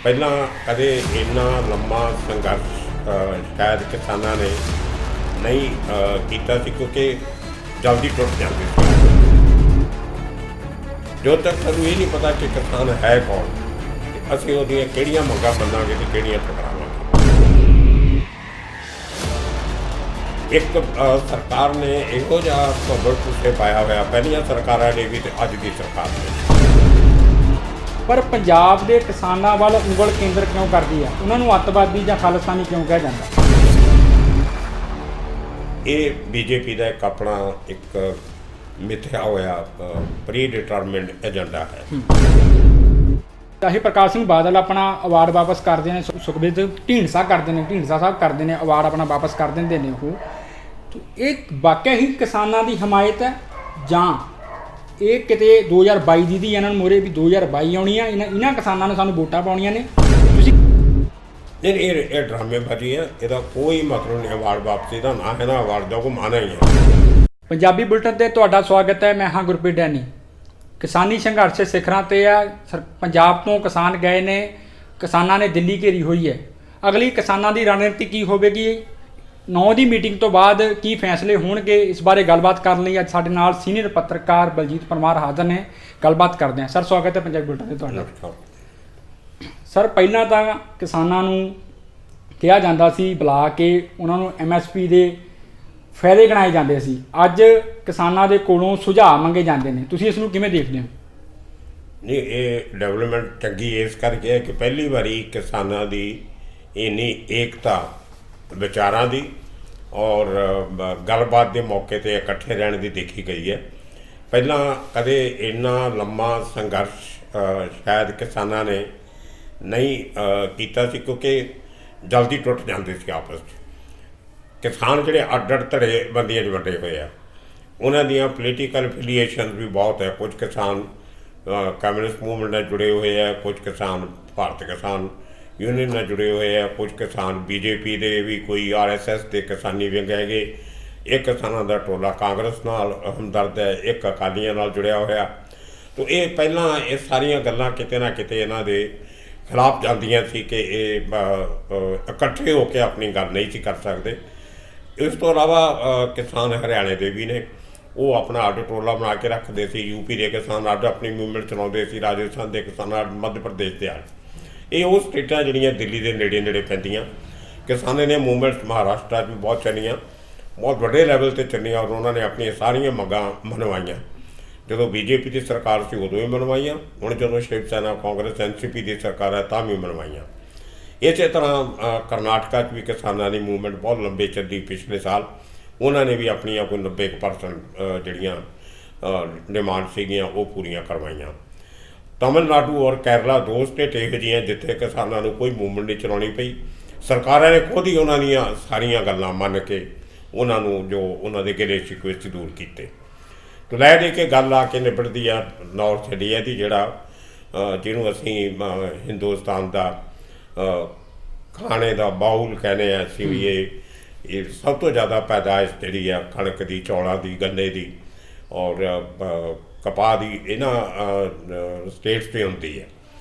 ਪਹਿਲਾਂ ਕਦੇ ਇੰਨਾ ਲੰਮਾ ਸੰਘਰਸ਼ ਸ਼ਾਇਦ ਕਿਸਾਨਾਂ ਨੇ ਨਹੀਂ ਕੀਤਾ ਸੀ, ਕਿਉਂਕਿ ਜਲਦੀ ਟੁੱਟ ਜਾਂਦੇ ਸੀ। ਜਦੋਂ ਤੱਕ ਸਾਨੂੰ ਇਹ ਨਹੀਂ ਪਤਾ ਕਿ ਕਿਸਾਨ ਹੈ ਕੌਣ, ਅਸੀਂ ਉਹਦੀਆਂ ਕਿਹੜੀਆਂ ਮੰਗਾਂ ਮੰਨਾਂਗੇ ਤੇ ਕਿਹੜੀਆਂ ਠੁਕਰਾਵਾਂਗੇ। ਇੱਕ ਸਰਕਾਰ ਨੇ ਇਹੋ ਜਿਹਾ ਭੰਬਲ ਭੁੱਸੇ ਪਾਇਆ ਹੋਇਆ, ਪਹਿਲੀਆਂ ਸਰਕਾਰਾਂ ਨੇ ਵੀ ਤੇ ਅੱਜ ਦੀ ਸਰਕਾਰ ਨੇ। ਪਰ ਪੰਜਾਬ ਦੇ ਕਿਸਾਨਾਂ ਵੱਲ ਉਂਗਲ ਕੇਂਦਰ ਕਿਉਂ ਕਰਦੀ ਆ? ਉਹਨਾਂ ਨੂੰ ਅੱਤਵਾਦੀ ਜਾਂ ਖਾਲਿਸਤਾਨੀ ਕਿਉਂ ਕਿਹਾ ਜਾਂਦਾ? ਇਹ ਬੀਜੇਪੀ ਦਾ ਇੱਕ ਆਪਣਾ ਇੱਕ ਮਿਥਿਆ ਹੋਇਆ ਪ੍ਰੀ ਡਿਟਰਮਿਨਡ ਏਜੰਡਾ ਹੈ। ਚਾਹੇ ਪ੍ਰਕਾਸ਼ ਸਿੰਘ ਬਾਦਲ ਆਪਣਾ ਅਵਾਰਡ ਵਾਪਸ ਕਰਦੇ ਨੇ, ਸੁਖਬੀਰ ਢੀਂਡਸਾ ਕਰਦੇ ਨੇ, ਢੀਂਡਸਾ ਸਾਹਿਬ ਕਰਦੇ ਨੇ, ਅਵਾਰਡ ਆਪਣਾ ਵਾਪਸ ਕਰ ਦਿੰਦੇ ਨੇ। ਉਹ ਇਹ ਵਾਕਿਆ ਹੀ ਕਿਸਾਨਾਂ ਦੀ ਹਮਾਇਤ ਹੈ ਜਾਂ ਇਹ ਕਿਤੇ 2022 ਦੀ ਇਹਨਾਂ ਨੂੰ ਮੋਰੇ ਵੀ 2022 ਆਉਣੀ ਆ, ਇਹਨਾਂ ਕਿਸਾਨਾਂ ਨੇ ਸਾਨੂੰ ਵੋਟਾਂ ਪਾਉਣੀਆਂ ਨੇ? ਤੁਸੀਂ ਇਹ ਡਰਾਮੇਬਾਜ਼ੀ ਹੈ, ਇਹਦਾ ਕੋਈ ਮਤਲਬ ਨਹੀਂ। ਅਵਾਰਡ ਵਾਪਸੀ ਦਾ ਨਾ ਹੈ, ਨਾ ਅਵਾਰਡ ਦਾ ਕੋਈ ਮਾਨਾ ਹੀ ਹੈ। ਪੰਜਾਬੀ ਬੁਲਟਨ ਤੇ ਤੁਹਾਡਾ ਸਵਾਗਤ ਹੈ। ਮੈਂ ਹਾਂ ਗੁਰਪ੍ਰੀਤ ਡੈਨੀ। ਕਿਸਾਨੀ ਸੰਘਰਸ਼ ਸਿਖਰਾਂ ਤੇ ਆ। ਪੰਜਾਬ ਤੋਂ ਕਿਸਾਨ ਗਏ ਨੇ, ਕਿਸਾਨਾਂ ਨੇ ਦਿੱਲੀ ਘੇਰੀ ਹੋਈ ਹੈ। ਅਗਲੀ ਕਿਸਾਨਾਂ ਦੀ ਰਣਨੀਤੀ ਕੀ ਹੋਵੇਗੀ? 9 ਦੀ ਮੀਟਿੰਗ ਤੋਂ ਬਾਅਦ ਕੀ ਫੈਸਲੇ ਹੋਣਗੇ? ਇਸ ਬਾਰੇ ਗੱਲਬਾਤ ਕਰਨ ਲਈ ਅੱਜ ਸਾਡੇ ਨਾਲ ਸੀਨੀਅਰ ਪੱਤਰਕਾਰ ਬਲਜੀਤ ਪਰਮਾਰ ਹਾਜ਼ਰ ਨੇ। ਗੱਲਬਾਤ ਕਰਦੇ ਹਾਂ। ਸਰ, ਸਵਾਗਤ ਹੈ ਪੰਜਾਬੀ ਬੁਲਟਨ ਤੇ ਤੁਹਾਡਾ। ਸਰ, ਪਹਿਲਾਂ ਤਾਂ ਕਿਸਾਨਾਂ ਨੂੰ ਕਿਹਾ ਜਾਂਦਾ ਸੀ ਬੁਲਾ ਕੇ ਉਹਨਾਂ ਨੂੰ MSP ਦੇ ਫਾਇਦੇ ਗਿਣਾਏ ਜਾਂਦੇ ਸੀ। ਅੱਜ ਕਿਸਾਨਾਂ ਦੇ ਕੋਲੋਂ ਸੁਝਾਅ ਮੰਗੇ ਜਾਂਦੇ ਨੇ। ਤੁਸੀਂ ਇਸ ਨੂੰ ਕਿਵੇਂ ਦੇਖਦੇ ਹੋ? ਨਹੀਂ, ਇਹ ਡਿਵੈਲਪਮੈਂਟ ਚੰਗੀ ਇਸ ਕਰਕੇ ਹੈ ਕਿ ਪਹਿਲੀ ਵਾਰੀ ਕਿਸਾਨਾਂ ਦੀ ਇੰਨੀ ਏਕਤਾ ਵਿਚਾਰਾਂ ਦੀ ਔਰ ਗੱਲਬਾਤ ਦੇ ਮੌਕੇ 'ਤੇ ਇਕੱਠੇ ਰਹਿਣ ਦੀ ਦੇਖੀ ਗਈ ਹੈ। ਪਹਿਲਾਂ ਕਦੇ ਇੰਨਾ ਲੰਮਾ ਸੰਘਰਸ਼ ਸ਼ਾਇਦ ਕਿਸਾਨਾਂ ਨੇ ਨਹੀਂ ਕੀਤਾ ਸੀ, ਕਿਉਂਕਿ ਜਲਦੀ ਟੁੱਟ ਜਾਂਦੇ ਸੀ ਆਪਸ 'ਚ। ਕਿਸਾਨ ਜਿਹੜੇ ਅੱਡ-ਅੱਡ ਧੜੇ ਬੰਦੀਆਂ 'ਚ ਵੰਡੇ ਹੋਏ ਆ, ਉਹਨਾਂ ਦੀਆਂ ਪੋਲੀਟੀਕਲ ਐਫੀਲੀਏਸ਼ਨ ਵੀ ਬਹੁਤ ਹੈ। ਕੁਝ ਕਿਸਾਨ ਕਮਿਊਨਿਸਟ ਮੂਵਮੈਂਟ ਨਾਲ ਜੁੜੇ ਹੋਏ ਆ, ਕੁਝ ਕਿਸਾਨ ਭਾਰਤ ਕਿਸਾਨ ਯੂਨੀਅਨ ਨਾਲ ਜੁੜੇ ਹੋਏ ਆ, ਕੁਝ ਕਿਸਾਨ BJP ਦੇ ਵੀ, ਕੋਈ RSS ਦੇ ਕਿਸਾਨੀ ਵਿੰਗ ਹੈਗੇ। ਇੱਕ ਕਿਸਾਨਾਂ ਦਾ ਟੋਲਾ ਕਾਂਗਰਸ ਨਾਲ ਹਮਦਰਦ ਹੈ, ਇੱਕ ਅਕਾਲੀਆਂ ਨਾਲ ਜੁੜਿਆ ਹੋਇਆ। ਤਾਂ ਇਹ ਪਹਿਲਾਂ ਇਹ ਸਾਰੀਆਂ ਗੱਲਾਂ ਕਿਤੇ ਨਾ ਕਿਤੇ ਇਹਨਾਂ ਦੇ ਖਿਲਾਫ ਜਾਂਦੀਆਂ ਸੀ ਕਿ ਇਹ ਇਕੱਠੇ ਹੋ ਕੇ ਆਪਣੀ ਗੱਲ ਨਹੀਂ ਸੀ ਕਰ ਸਕਦੇ। ਇਸ ਤੋਂ ਇਲਾਵਾ ਕਿਸਾਨ ਹਰਿਆਣੇ ਦੇ ਵੀ ਨੇ, ਉਹ ਆਪਣਾ ਅੱਡ ਟੋਲਾ ਬਣਾ ਕੇ ਰੱਖਦੇ ਸੀ। UP ਦੇ ਕਿਸਾਨ ਅੱਡ ਆਪਣੀ ਮੂਵਮੈਂਟ ਚਲਾਉਂਦੇ ਸੀ, ਰਾਜਸਥਾਨ ਦੇ ਕਿਸਾਨ ਅੱਡ, ਮੱਧ ਪ੍ਰਦੇਸ਼ ਦੇ ਅੱਡ। ਇਹ ਉਹ ਸਟੇਟਾਂ ਜਿਹੜੀਆਂ ਦਿੱਲੀ ਦੇ ਨੇੜੇ ਨੇੜੇ ਪੈਂਦੀਆਂ। ਕਿਸਾਨਾਂ ਨੇ ਮੂਵਮੈਂਟਸ ਮਹਾਰਾਸ਼ਟਰ 'ਚ ਵੀ ਬਹੁਤ ਚੱਲੀਆਂ, ਬਹੁਤ ਵੱਡੇ ਲੈਵਲ 'ਤੇ ਚੱਲੀਆਂ, ਔਰ ਉਹਨਾਂ ਨੇ ਆਪਣੀਆਂ ਸਾਰੀਆਂ ਮੰਗਾਂ ਮਨਵਾਈਆਂ। ਜਦੋਂ BJP ਦੀ ਸਰਕਾਰ ਸੀ ਉਦੋਂ ਵੀ ਮਨਵਾਈਆਂ, ਹੁਣ ਜਦੋਂ ਸ਼ਿਵ ਸੈਨਾ, ਕਾਂਗਰਸ, NCP ਦੀ ਸਰਕਾਰ ਹੈ ਤਾਂ ਵੀ ਮਨਵਾਈਆਂ। ਇਸੇ ਤਰ੍ਹਾਂ ਕਰਨਾਟਕਾ 'ਚ ਵੀ ਕਿਸਾਨਾਂ ਦੀ ਮੂਵਮੈਂਟ ਬਹੁਤ ਲੰਬੇ ਚੱਲੀ ਪਿਛਲੇ ਸਾਲ। ਉਹਨਾਂ ਨੇ ਵੀ ਆਪਣੀਆਂ ਕੋਈ 90% ਜਿਹੜੀਆਂ ਡਿਮਾਂਡ ਸੀਗੀਆਂ ਉਹ ਪੂਰੀਆਂ ਕਰਵਾਈਆਂ। ਤਮਿਲਨਾਡੂ ਔਰ ਕੇਰਲਾ ਦੋ ਸਟੇਟ ਇਹੋ ਜਿਹੀਆਂ ਜਿੱਥੇ ਕਿਸਾਨਾਂ ਨੂੰ ਕੋਈ ਮੂਵਮੈਂਟ ਨਹੀਂ ਚਲਾਉਣੀ ਪਈ। ਸਰਕਾਰਾਂ ਨੇ ਖੁਦ ਹੀ ਉਹਨਾਂ ਦੀਆਂ ਸਾਰੀਆਂ ਗੱਲਾਂ ਮੰਨ ਕੇ ਉਹਨਾਂ ਨੂੰ ਜੋ ਉਹਨਾਂ ਦੇ ਗਿਲੇ ਸ਼ਿਕਵੇ ਸੀ ਦੂਰ ਕੀਤੇ। ਤਾਂ ਲੈ ਦੇ ਕੇ ਗੱਲ ਆ ਕੇ ਨਿਬੜਦੀ ਆ ਨਾਰਥ ਇੰਡੀਆ ਦੀ, ਜਿਹੜਾ ਜਿਹਨੂੰ ਅਸੀਂ ਹਿੰਦੁਸਤਾਨ ਦਾ ਖਾਣੇ ਦਾ ਬਾਉਲ ਕਹਿੰਦੇ ਆ। ਅਸੀਂ ਵੀ ਇਹ ਸਭ ਤੋਂ ਜ਼ਿਆਦਾ ਪੈਦਾਇਸ਼ ਜਿਹੜੀ ਆ ਕਣਕ ਦੀ, ਚੌਲਾਂ ਦੀ, ਗੰਨੇ ਦੀ ਔਰ ਕਪਾਹ ਦੀ ਇਹਨਾਂ ਸਟੇਟਸ 'ਤੇ ਹੁੰਦੀ ਹੈ।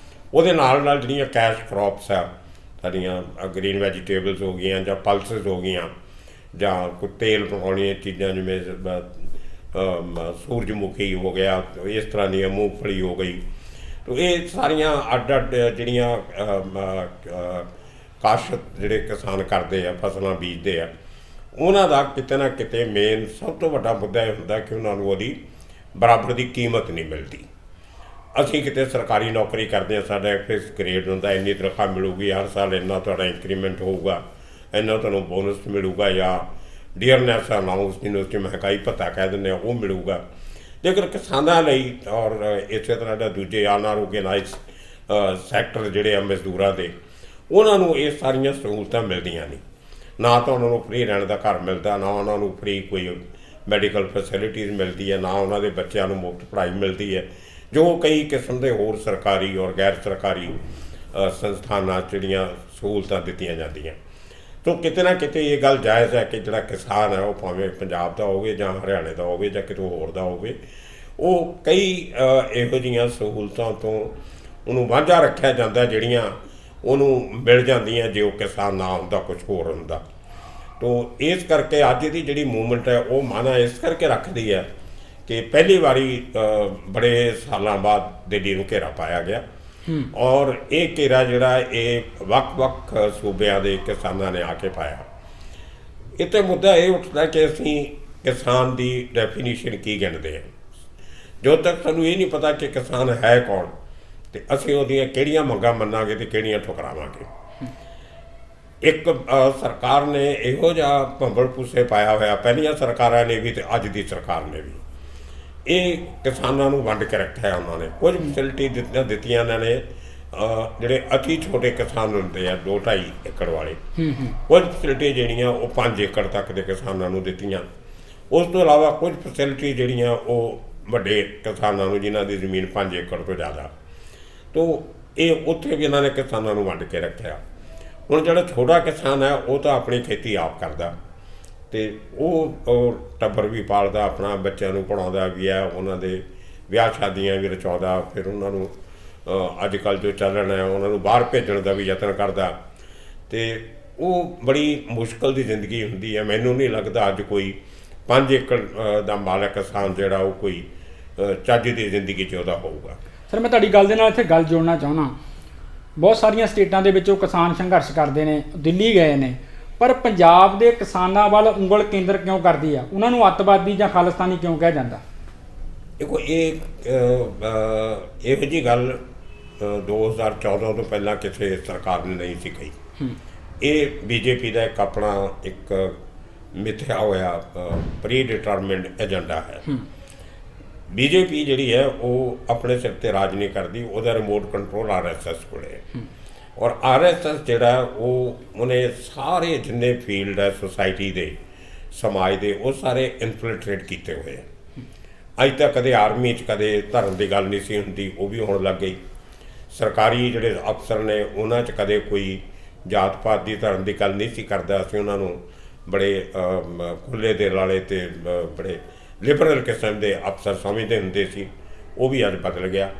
ਉਹਦੇ ਨਾਲ ਨਾਲ ਜਿਹੜੀਆਂ ਕੈਸ਼ ਕ੍ਰੌਪਸ ਆ ਸਾਡੀਆਂ, ਗ੍ਰੀਨ ਵੈਜੀਟੇਬਲਸ ਹੋ ਗਈਆਂ ਜਾਂ ਪਲਸਿਸ ਹੋ ਗਈਆਂ, ਜਾਂ ਕੋਈ ਤੇਲ ਬਣਾਉਣੀਆਂ ਚੀਜ਼ਾਂ ਜਿਵੇਂ ਸੂਰਜਮੁਖੀ ਹੋ ਗਿਆ, ਇਸ ਤਰ੍ਹਾਂ ਦੀਆਂ ਮੂੰਗਫਲੀ ਹੋ ਗਈ। ਤਾਂ ਇਹ ਸਾਰੀਆਂ ਅੱਡ-ਅੱਡ ਜਿਹੜੀਆਂ ਕਾਸ਼ਤ ਜਿਹੜੇ ਕਿਸਾਨ ਕਰਦੇ ਆ, ਫਸਲਾਂ ਬੀਜਦੇ ਆ, ਉਹਨਾਂ ਦਾ ਕਿਤੇ ਨਾ ਕਿਤੇ ਮੇਨ ਸਭ ਤੋਂ ਵੱਡਾ ਮੁੱਦਾ ਇਹ ਹੁੰਦਾ ਕਿ ਉਹਨਾਂ ਨੂੰ ਉਹਦੀ ਬਰਾਬਰ ਦੀ ਕੀਮਤ ਨਹੀਂ ਮਿਲਦੀ। ਅਸੀਂ ਕਿਤੇ ਸਰਕਾਰੀ ਨੌਕਰੀ ਕਰਦੇ ਹਾਂ, ਸਾਡਾ ਫਿਕਸ ਗ੍ਰੇਡ ਹੁੰਦਾ, ਇੰਨੀ ਤਨਖਾਹ ਮਿਲੂਗੀ, ਹਰ ਸਾਲ ਇੰਨਾ ਤੁਹਾਡਾ ਇੰਕਰੀਮੈਂਟ ਹੋਊਗਾ, ਇੰਨਾ ਤੁਹਾਨੂੰ ਬੋਨਸ ਮਿਲੂਗਾ, ਜਾਂ ਡੀਅਰਨੈਸ ਅਲਾਊਂਸ, ਜਿਹਨੂੰ ਅਸੀਂ ਮਹਿੰਗਾਈ ਭੱਤਾ ਕਹਿ ਦਿੰਦੇ ਹਾਂ, ਉਹ ਮਿਲੂਗਾ। ਲੇਕਿਨ ਕਿਸਾਨਾਂ ਲਈ ਔਰ ਇਸੇ ਤਰ੍ਹਾਂ ਦਾ ਦੂਜੇ ਅਨਆਰਗੇਨਾਈਜ਼ਡ ਸੈਕਟਰ ਜਿਹੜੇ ਆ ਮਜ਼ਦੂਰਾਂ ਦੇ, ਉਹਨਾਂ ਨੂੰ ਇਹ ਸਾਰੀਆਂ ਸਹੂਲਤਾਂ ਮਿਲਦੀਆਂ ਨਹੀਂ। ਨਾ ਤਾਂ ਉਹਨਾਂ ਨੂੰ ਫ੍ਰੀ ਰਹਿਣ ਦਾ ਘਰ ਮਿਲਦਾ, ਨਾ ਉਹਨਾਂ ਨੂੰ ਫ੍ਰੀ ਕੋਈ ਮੈਡੀਕਲ ਫੈਸਿਲਿਟੀਜ਼ ਮਿਲਦੀ ਹੈ, ਨਾ ਉਹਨਾਂ ਦੇ ਬੱਚਿਆਂ ਨੂੰ ਮੁਫਤ ਪੜ੍ਹਾਈ ਮਿਲਦੀ ਹੈ, ਜੋ ਕਈ ਕਿਸਮ ਦੇ ਹੋਰ ਸਰਕਾਰੀ ਔਰ ਗੈਰ ਸਰਕਾਰੀ ਸੰਸਥਾਨਾਂ ਜਿਹੜੀਆਂ ਸਹੂਲਤਾਂ ਦਿੱਤੀਆਂ ਜਾਂਦੀਆਂ। ਤਾਂ ਕਿਤੇ ਨਾ ਕਿਤੇ ਇਹ ਗੱਲ ਜਾਇਜ਼ ਹੈ ਕਿ ਜਿਹੜਾ ਕਿਸਾਨ ਹੈ, ਉਹ ਭਾਵੇਂ ਪੰਜਾਬ ਦਾ ਹੋਵੇ ਜਾਂ ਹਰਿਆਣੇ ਦਾ ਹੋਵੇ ਜਾਂ ਕਿਤੇ ਹੋਰ ਦਾ ਹੋਵੇ, ਉਹ ਕਈ ਇਹੋ ਜਿਹੀਆਂ ਸਹੂਲਤਾਂ ਤੋਂ ਉਹਨੂੰ ਵਾਂਝਾ ਰੱਖਿਆ ਜਾਂਦਾ ਜਿਹੜੀਆਂ ਉਹਨੂੰ ਮਿਲ ਜਾਂਦੀਆਂ ਜੇ ਉਹ ਕਿਸਾਨ ਨਾ ਹੁੰਦਾ, ਕੁਝ ਹੋਰ ਹੁੰਦਾ। ਤੋ ਇਸ ਕਰਕੇ ਅੱਜ ਦੀ ਜਿਹੜੀ ਮੂਵਮੈਂਟ ਹੈ ਉਹ ਮਾਨਾ ਇਸ ਕਰਕੇ ਰੱਖਦੀ ਹੈ ਕਿ ਪਹਿਲੀ ਵਾਰੀ ਬੜੇ ਸਾਲਾਂ ਬਾਅਦ ਦਿੱਲੀ ਨੂੰ ਘੇਰਾ ਪਾਇਆ ਗਿਆ ਔਰ ਇਹ ਘੇਰਾ ਜਿਹੜਾ ਇਹ ਵੱਖ-ਵੱਖ ਸੂਬਿਆਂ ਦੇ ਕਿਸਾਨਾਂ ਨੇ ਆ ਕੇ ਪਾਇਆ। ਇੱਥੇ ਮੁੱਦਾ ਇਹ ਉੱਠਦਾ ਕਿ ਅਸੀਂ ਕਿਸਾਨ ਦੀ ਡੈਫੀਨੀਸ਼ਨ ਕੀ ਗਿਣਦੇ ਹਾਂ। ਜਦੋਂ ਤੱਕ ਸਾਨੂੰ ਇਹ ਨਹੀਂ ਪਤਾ ਕਿ ਕਿਸਾਨ ਹੈ ਕੌਣ ਅਤੇ ਅਸੀਂ ਉਹਦੀਆਂ ਕਿਹੜੀਆਂ ਮੰਗਾਂ ਮੰਨਾਂਗੇ ਅਤੇ ਕਿਹੜੀਆਂ ਠੁਕਰਾਵਾਂਗੇ। ਇੱਕ ਸਰਕਾਰ ਨੇ ਇਹੋ ਜਿਹਾ ਭੰਬਲ ਭੂਸੇ ਪਾਇਆ ਹੋਇਆ, ਪਹਿਲੀਆਂ ਸਰਕਾਰਾਂ ਨੇ ਵੀ ਅਤੇ ਅੱਜ ਦੀ ਸਰਕਾਰ ਨੇ ਵੀ, ਇਹ ਕਿਸਾਨਾਂ ਨੂੰ ਵੰਡ ਕੇ ਰੱਖਿਆ। ਉਹਨਾਂ ਨੇ ਕੁਝ ਫੈਸਿਲਿਟੀ ਦਿੱਤੀਆਂ ਇਹਨਾਂ ਨੇ, ਜਿਹੜੇ ਅਤੀ ਛੋਟੇ ਕਿਸਾਨ ਹੁੰਦੇ ਆ 2-2.5 ਏਕੜ ਵਾਲੇ, ਕੁਝ ਫੈਸਿਲਿਟੀ ਜਿਹੜੀਆਂ ਉਹ 5 ਏਕੜ ਤੱਕ ਦੇ ਕਿਸਾਨਾਂ ਨੂੰ ਦਿੱਤੀਆਂ। ਉਸ ਤੋਂ ਇਲਾਵਾ ਕੁਝ ਫੈਸਿਲਿਟੀ ਜਿਹੜੀਆਂ ਉਹ ਵੱਡੇ ਕਿਸਾਨਾਂ ਨੂੰ ਜਿਨ੍ਹਾਂ ਦੀ ਜ਼ਮੀਨ 5 ਏਕੜ ਤੋਂ ਜ਼ਿਆਦਾ, ਤੋ ਇਹ ਉੱਥੇ ਵੀ ਇਹਨਾਂ ਨੇ ਕਿਸਾਨਾਂ ਨੂੰ ਵੰਡ ਕੇ ਰੱਖਿਆ। ਹੁਣ ਜਿਹੜਾ ਛੋਟਾ ਕਿਸਾਨ ਹੈ ਉਹ ਤਾਂ ਆਪਣੀ ਖੇਤੀ ਆਪ ਕਰਦਾ ਅਤੇ ਉਹ ਟੱਬਰ ਵੀ ਪਾਲਦਾ, ਆਪਣਾ ਬੱਚਿਆਂ ਨੂੰ ਪੜ੍ਹਾਉਂਦਾ ਵੀ ਹੈ, ਉਹਨਾਂ ਦੇ ਵਿਆਹ ਸ਼ਾਦੀਆਂ ਵੀ ਰਚਾਉਂਦਾ, ਫਿਰ ਉਹਨਾਂ ਨੂੰ ਅੱਜ ਕੱਲ੍ਹ ਜੋ ਚੱਲਣ ਹੈ ਉਹਨਾਂ ਨੂੰ ਬਾਹਰ ਭੇਜਣ ਦਾ ਵੀ ਯਤਨ ਕਰਦਾ ਅਤੇ ਉਹ ਬੜੀ ਮੁਸ਼ਕਿਲ ਦੀ ਜ਼ਿੰਦਗੀ ਹੁੰਦੀ ਹੈ। ਮੈਨੂੰ ਨਹੀਂ ਲੱਗਦਾ ਅੱਜ ਕੋਈ 5 ਏਕੜ ਦਾ ਮਾਲਕ ਕਿਸਾਨ ਜਿਹੜਾ ਉਹ ਕੋਈ ਚੱਜ ਦੀ ਜ਼ਿੰਦਗੀ 'ਚ ਉਹਦਾ ਹੋਊਗਾ। ਸਰ, ਮੈਂ ਤੁਹਾਡੀ ਗੱਲ ਦੇ ਨਾਲ ਇੱਥੇ ਗੱਲ ਜੋੜਨਾ ਚਾਹੁੰਦਾ। ਬਹੁਤ ਸਾਰੀਆਂ ਸਟੇਟਾਂ ਦੇ ਵਿੱਚ ਉਹ ਕਿਸਾਨ ਸੰਘਰਸ਼ ਕਰਦੇ ਨੇ, ਦਿੱਲੀ ਗਏ ਨੇ, ਪਰ ਪੰਜਾਬ ਦੇ ਕਿਸਾਨਾਂ ਵੱਲ ਉਂਗਲ ਕੇਂਦਰ ਕਿਉਂ ਕਰਦੀ ਆ? ਉਹਨਾਂ ਨੂੰ ਅੱਤਵਾਦੀ ਜਾਂ ਖਾਲਿਸਤਾਨੀ ਕਿਉਂ ਕਿਹਾ ਜਾਂਦਾ? ਦੇਖੋ, ਇਹ ਇਹੋ ਜਿਹੀ ਗੱਲ 2014 ਤੋਂ ਪਹਿਲਾਂ ਕਿਸੇ ਸਰਕਾਰ ਨੇ ਨਹੀਂ ਸੀ ਕਹੀ। ਇਹ ਬੀਜੇਪੀ ਦਾ ਇੱਕ ਆਪਣਾ ਇੱਕ ਮਿਥਿਆ ਹੋਇਆ ਪ੍ਰੀ ਡਿਟਰਮਿਨਡ ਏਜੰਡਾ ਹੈ। ਬੀਜੇਪੀ ਜਿਹੜੀ ਹੈ ਉਹ ਆਪਣੇ ਸਿਰ 'ਤੇ ਰਾਜ ਨਹੀਂ ਕਰਦੀ, ਉਹਦਾ ਰਿਮੋਟ ਕੰਟਰੋਲ RSS ਕੋਲ ਹੈ ਔਰ RSS ਜਿਹੜਾ ਉਹਨੇ ਸਾਰੇ ਜਿੰਨੇ ਫੀਲਡ ਹੈ ਸੋਸਾਇਟੀ ਦੇ, ਸਮਾਜ ਦੇ, ਉਹ ਸਾਰੇ ਇਨਫਿਲਟਰੇਟ ਕੀਤੇ ਹੋਏ ਆ। ਅੱਜ ਤੱਕ ਕਦੇ ਆਰਮੀ 'ਚ ਕਦੇ ਧਰਮ ਦੀ ਗੱਲ ਨਹੀਂ ਸੀ ਹੁੰਦੀ, ਉਹ ਵੀ ਹੁਣ ਲੱਗ ਗਈ। ਸਰਕਾਰੀ ਜਿਹੜੇ ਅਫਸਰ ਨੇ ਉਹਨਾਂ 'ਚ ਕਦੇ ਕੋਈ ਜਾਤ ਪਾਤ ਦੀ, ਧਰਮ ਦੀ ਗੱਲ ਨਹੀਂ ਸੀ ਕਰਦਾ। ਅਸੀਂ ਉਹਨਾਂ ਨੂੰ ਬੜੇ ਖੁੱਲ੍ਹੇ ਦਿਲ ਵਾਲੇ ਅਤੇ ਬੜੇ ਲਿਬਰਲ ਕਿਸਮ ਦੇ ਅਫਸਰ ਸਮਝਦੇ ਹੁੰਦੇ ਸੀ, ਉਹ ਵੀ ਅੱਜ ਬਦਲ ਗਿਆ।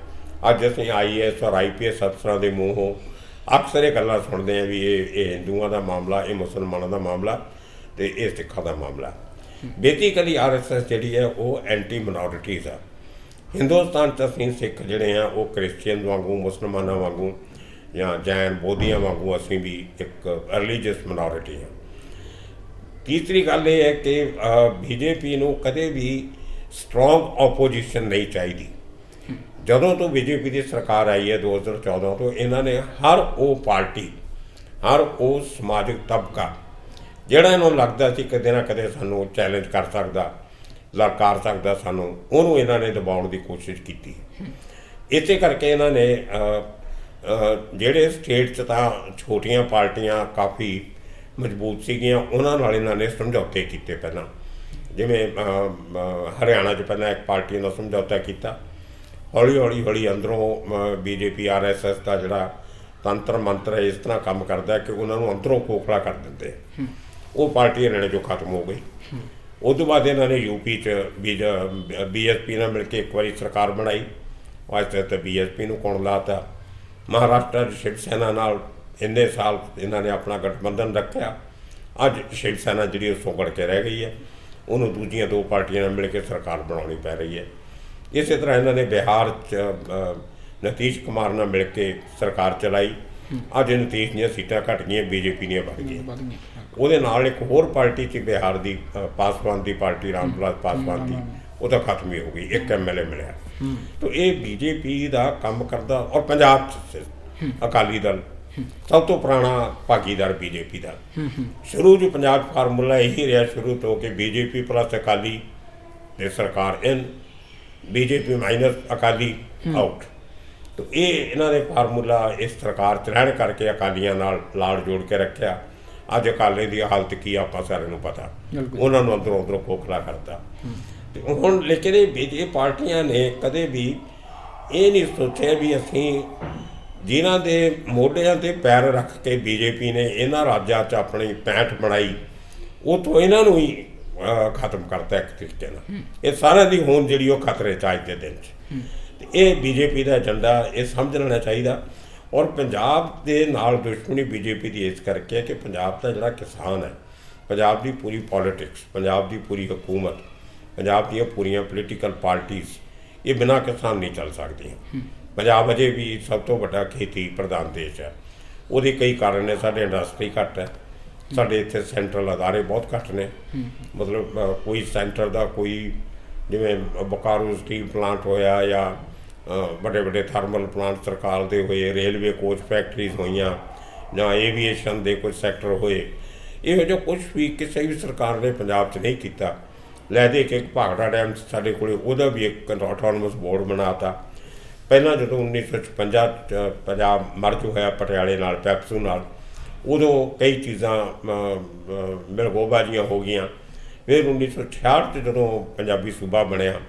ਅੱਜ ਅਸੀਂ IAS ਔਰ IPS ਅਫਸਰਾਂ ਦੇ ਮੂੰਹੋਂ ਅਕਸਰ ਇਹ ਗੱਲਾਂ ਸੁਣਦੇ ਹਾਂ ਵੀ ਇਹ ਹਿੰਦੂਆਂ ਦਾ ਮਾਮਲਾ, ਇਹ ਮੁਸਲਮਾਨਾਂ ਦਾ ਮਾਮਲਾ ਅਤੇ ਇਹ ਸਿੱਖਾਂ ਦਾ ਮਾਮਲਾ। ਬੇਸਿਕਲੀ RSS ਜਿਹੜੀ ਹੈ ਉਹ ਐਂਟੀ ਮਿਨੋਰਿਟੀਜ਼ ਆ। ਹਿੰਦੁਸਤਾਨ 'ਚ ਅਸੀਂ ਸਿੱਖ ਜਿਹੜੇ ਆ ਉਹ ਕ੍ਰਿਸਚੀਅਨ ਵਾਂਗੂ, ਮੁਸਲਮਾਨਾਂ ਵਾਂਗੂ ਜਾਂ ਜੈਨ ਬੋਧੀਆਂ ਵਾਂਗੂ ਅਸੀਂ ਵੀ ਇੱਕ ਰਿਲੀਜੀਅਸ ਮਿਨੋਰਿਟੀ ਹਾਂ। ਤੀਸਰੀ ਗੱਲ ਇਹ ਹੈ ਕਿ BJP ਨੂੰ ਕਦੇ ਵੀ ਸਟਰੋਂਗ ਓਪੋਜੀਸ਼ਨ ਨਹੀਂ ਚਾਹੀਦੀ। ਜਦੋਂ ਤੋਂ BJP ਦੀ ਸਰਕਾਰ ਆਈ ਹੈ 2014 ਤੋਂ, ਇਹਨਾਂ ਨੇ ਹਰ ਉਹ ਪਾਰਟੀ, ਹਰ ਉਹ ਸਮਾਜਿਕ ਤਬਕਾ ਜਿਹੜਾ ਇਹਨੂੰ ਲੱਗਦਾ ਸੀ ਕਦੇ ਨਾ ਕਦੇ ਸਾਨੂੰ ਚੈਲੰਜ ਕਰ ਸਕਦਾ, ਲਲਕਾਰ ਸਕਦਾ ਸਾਨੂੰ, ਉਹਨੂੰ ਇਹਨਾਂ ਨੇ ਦਬਾਉਣ ਦੀ ਕੋਸ਼ਿਸ਼ ਕੀਤੀ। ਇਸੇ ਕਰਕੇ ਇਹਨਾਂ ਨੇ ਜਿਹੜੇ ਸਟੇਟ 'ਚ ਤਾਂ ਛੋਟੀਆਂ ਪਾਰਟੀਆਂ ਕਾਫੀ ਮਜ਼ਬੂਤ ਸੀਗੀਆਂ, ਉਹਨਾਂ ਨਾਲ ਇਹਨਾਂ ਨੇ ਸਮਝੌਤੇ ਕੀਤੇ। ਪਹਿਲਾਂ ਜਿਵੇਂ ਹਰਿਆਣਾ 'ਚ ਪਹਿਲਾਂ ਇੱਕ ਪਾਰਟੀ ਨਾਲ ਸਮਝੌਤਾ ਕੀਤਾ, ਹੌਲੀ ਅੰਦਰੋਂ BJP RSS ਦਾ ਜਿਹੜਾ ਤੰਤਰ ਮੰਤਰ ਇਸ ਤਰ੍ਹਾਂ ਕੰਮ ਕਰਦਾ ਕਿ ਉਹਨਾਂ ਨੂੰ ਅੰਦਰੋਂ ਖੋਖਲਾ ਕਰ ਦਿੰਦੇ। ਉਹ ਪਾਰਟੀ ਇਹਨਾਂ ਨੇ ਜੋ ਖਤਮ ਹੋ ਗਈ। ਉਸ ਤੋਂ ਬਾਅਦ ਇਹਨਾਂ ਨੇ UP 'ਚ BSP ਨਾਲ ਮਿਲ ਕੇ ਇੱਕ ਵਾਰੀ ਸਰਕਾਰ ਬਣਾਈ, ਅੱਜ ਤੱਕ BSP ਨੂੰ ਕੌਣ ਲਾਤਾ। ਮਹਾਰਾਸ਼ਟਰ 'ਚ ਸ਼ਿਵ ਸੈਨਾ ਨਾਲ ਇੰਨੇ ਸਾਲ ਇਹਨਾਂ ਨੇ ਆਪਣਾ ਗਠਬੰਧਨ ਰੱਖਿਆ, ਅੱਜ ਸ਼ਿਵ ਸੈਨਾ ਜਿਹੜੀ ਉਹ ਸੁੰਗੜ ਕੇ ਰਹਿ ਗਈ ਹੈ, ਉਹਨੂੰ ਦੂਜੀਆਂ 2 ਪਾਰਟੀਆਂ ਨਾਲ ਮਿਲ ਕੇ ਸਰਕਾਰ ਬਣਾਉਣੀ ਪੈ ਰਹੀ ਹੈ। ਇਸੇ ਤਰ੍ਹਾਂ ਇਹਨਾਂ ਨੇ ਬਿਹਾਰ 'ਚ ਨਤੀਸ਼ ਕੁਮਾਰ ਨਾਲ ਮਿਲ ਕੇ ਸਰਕਾਰ ਚਲਾਈ, ਅੱਜ ਨਤੀਸ਼ ਦੀਆਂ ਸੀਟਾਂ ਘੱਟ ਗਈਆਂ, BJP ਦੀਆਂ ਵੱਧ ਗਈਆਂ। ਉਹਦੇ ਨਾਲ ਇੱਕ ਹੋਰ ਪਾਰਟੀ ਸੀ ਬਿਹਾਰ ਦੀ, ਪਾਸਵਾਨ ਦੀ ਪਾਰਟੀ, ਰਾਮ ਵਿਲਾਸ ਪਾਸਵਾਨ ਦੀ, ਉਹ ਤਾਂ ਖਤਮ ਹੀ ਹੋ ਗਈ, ਇੱਕ MLA ਮਿਲਿਆ। ਤਾਂ ਇਹ BJP ਦਾ ਕੰਮ ਕਰਦਾ। ਔਰ ਪੰਜਾਬ 'ਚ ਅਕਾਲੀ ਦਲ ਸਭ ਤੋਂ ਪੁਰਾਣਾ ਭਾਗੀਦਾਰ BJP ਦਾ। ਸ਼ੁਰੂ 'ਚ ਪੰਜਾਬ ਫਾਰਮੂਲਾ ਇਹੀ ਰਿਹਾ ਸ਼ੁਰੂ ਤੋਂ ਕਿ BJP ਪਲੱਸ ਅਕਾਲੀ ਤੇ ਸਰਕਾਰ ਇਨ, BJP ਮਾਈਨਸ ਅਕਾਲੀ ਆਊਟ। ਤਾਂ ਇਹ ਇਹਨਾਂ ਨੇ ਫਾਰਮੂਲਾ ਇਸ ਸਰਕਾਰ 'ਚ ਰਹਿਣ ਕਰਕੇ ਅਕਾਲੀਆਂ ਨਾਲ ਲਾੜ ਜੋੜ ਕੇ ਰੱਖਿਆ। ਅੱਜ ਅਕਾਲੀ ਦੀ ਹਾਲਤ ਕੀ ਆਪਾਂ ਸਾਰਿਆਂ ਨੂੰ ਪਤਾ, ਉਹਨਾਂ ਨੂੰ ਅੰਦਰੋਂ ਖੋਖਲਾ ਕਰਤਾ। ਅਤੇ ਹੁਣ ਲੇਕਿਨ ਇਹ ਪਾਰਟੀਆਂ ਨੇ ਕਦੇ ਵੀ ਇਹ ਨਹੀਂ ਸੋਚਿਆ ਵੀ ਅਸੀਂ ਜਿਨ੍ਹਾਂ ਦੇ ਮੋਢਿਆਂ 'ਤੇ ਪੈਰ ਰੱਖ ਕੇ BJP ਨੇ ਇਹਨਾਂ ਰਾਜਾਂ 'ਚ ਆਪਣੀ ਪੈਂਠ ਬਣਾਈ, ਉੱਥੋਂ ਇਹਨਾਂ ਨੂੰ ਹੀ ਖਤਮ ਕਰਤਾ ਇੱਕ ਤਰੀਕੇ ਨਾਲ। ਇਹ ਸਾਰਿਆਂ ਦੀ ਹੋਂਦ ਜਿਹੜੀ ਉਹ ਖਤਰੇ 'ਚ ਅੱਜ ਦੇ ਦਿਨ 'ਚ। ਅਤੇ ਇਹ BJP ਦਾ ਏਜੰਡਾ ਇਹ ਸਮਝ ਲੈਣਾ ਚਾਹੀਦਾ। ਔਰ ਪੰਜਾਬ ਦੇ ਨਾਲ ਦੁਸ਼ਮਣੀ ਬੀਜੇਪੀ ਦੀ ਇਸ ਕਰਕੇ ਹੈ ਕਿ ਪੰਜਾਬ ਦਾ ਜਿਹੜਾ ਕਿਸਾਨ ਹੈ, ਪੰਜਾਬ ਦੀ ਪੂਰੀ ਪੋਲੀਟਿਕਸ, ਪੰਜਾਬ ਦੀ ਪੂਰੀ ਹਕੂਮਤ, ਪੰਜਾਬ ਦੀਆਂ ਪੂਰੀਆਂ ਪੋਲੀਟੀਕਲ ਪਾਰਟੀਆਂ ਇਹ ਬਿਨਾਂ ਕਿਸਾਨ ਨਹੀਂ ਚੱਲ ਸਕਦੀਆਂ। ਪੰਜਾਬ ਅਜੇ ਵੀ ਸਭ ਤੋਂ ਵੱਡਾ ਖੇਤੀ ਪ੍ਰਧਾਨ ਦੇਸ਼ ਹੈ। ਉਹਦੇ ਕਈ ਕਾਰਨ ਨੇ। ਸਾਡੇ ਇੰਡਸਟਰੀ ਘੱਟ ਹੈ, ਸਾਡੇ ਇੱਥੇ ਸੈਂਟਰਲ ਅਦਾਰੇ ਬਹੁਤ ਘੱਟ ਨੇ। ਮਤਲਬ ਕੋਈ ਸੈਂਟਰ ਦਾ ਕੋਈ ਜਿਵੇਂ ਬੋਕਾਰੋ ਸਟੀਲ ਪਲਾਂਟ ਹੋਇਆ ਜਾਂ ਵੱਡੇ ਵੱਡੇ ਥਰਮਲ ਪਲਾਂਟ ਸਰਕਾਰ ਦੇ ਹੋਏ, ਰੇਲਵੇ ਕੋਚ ਫੈਕਟਰੀਜ਼ ਹੋਈਆਂ ਜਾਂ ਏਵੀਏਸ਼ਨ ਦੇ ਕੁਝ ਸੈਕਟਰ ਹੋਏ, ਇਹੋ ਜਿਹਾ ਕੁਛ ਵੀ ਕਿਸੇ ਵੀ ਸਰਕਾਰ ਨੇ ਪੰਜਾਬ 'ਚ ਨਹੀਂ ਕੀਤਾ। ਲੈ ਦੇ ਕੇ ਇੱਕ ਭਾਖੜਾ ਡੈਮ ਸਾਡੇ ਕੋਲ, ਉਹਦਾ ਵੀ ਇੱਕ ਆਟੋਨਮਸ ਬੋਰਡ ਬਣਾਤਾ। ਪਹਿਲਾਂ ਜਦੋਂ 1956 'ਚ ਪੰਜਾਬ ਮਰਜ ਹੋਇਆ ਪਟਿਆਲੇ ਨਾਲ, ਪੈਪਸੂ ਨਾਲ, ਉਦੋਂ ਕਈ ਚੀਜ਼ਾਂ ਮਿਲਗੋਬਾ ਜੀਆਂ ਹੋ ਗਈਆਂ। ਫਿਰ 1966 'ਚ ਜਦੋਂ ਪੰਜਾਬੀ ਸੂਬਾ ਬਣਿਆ,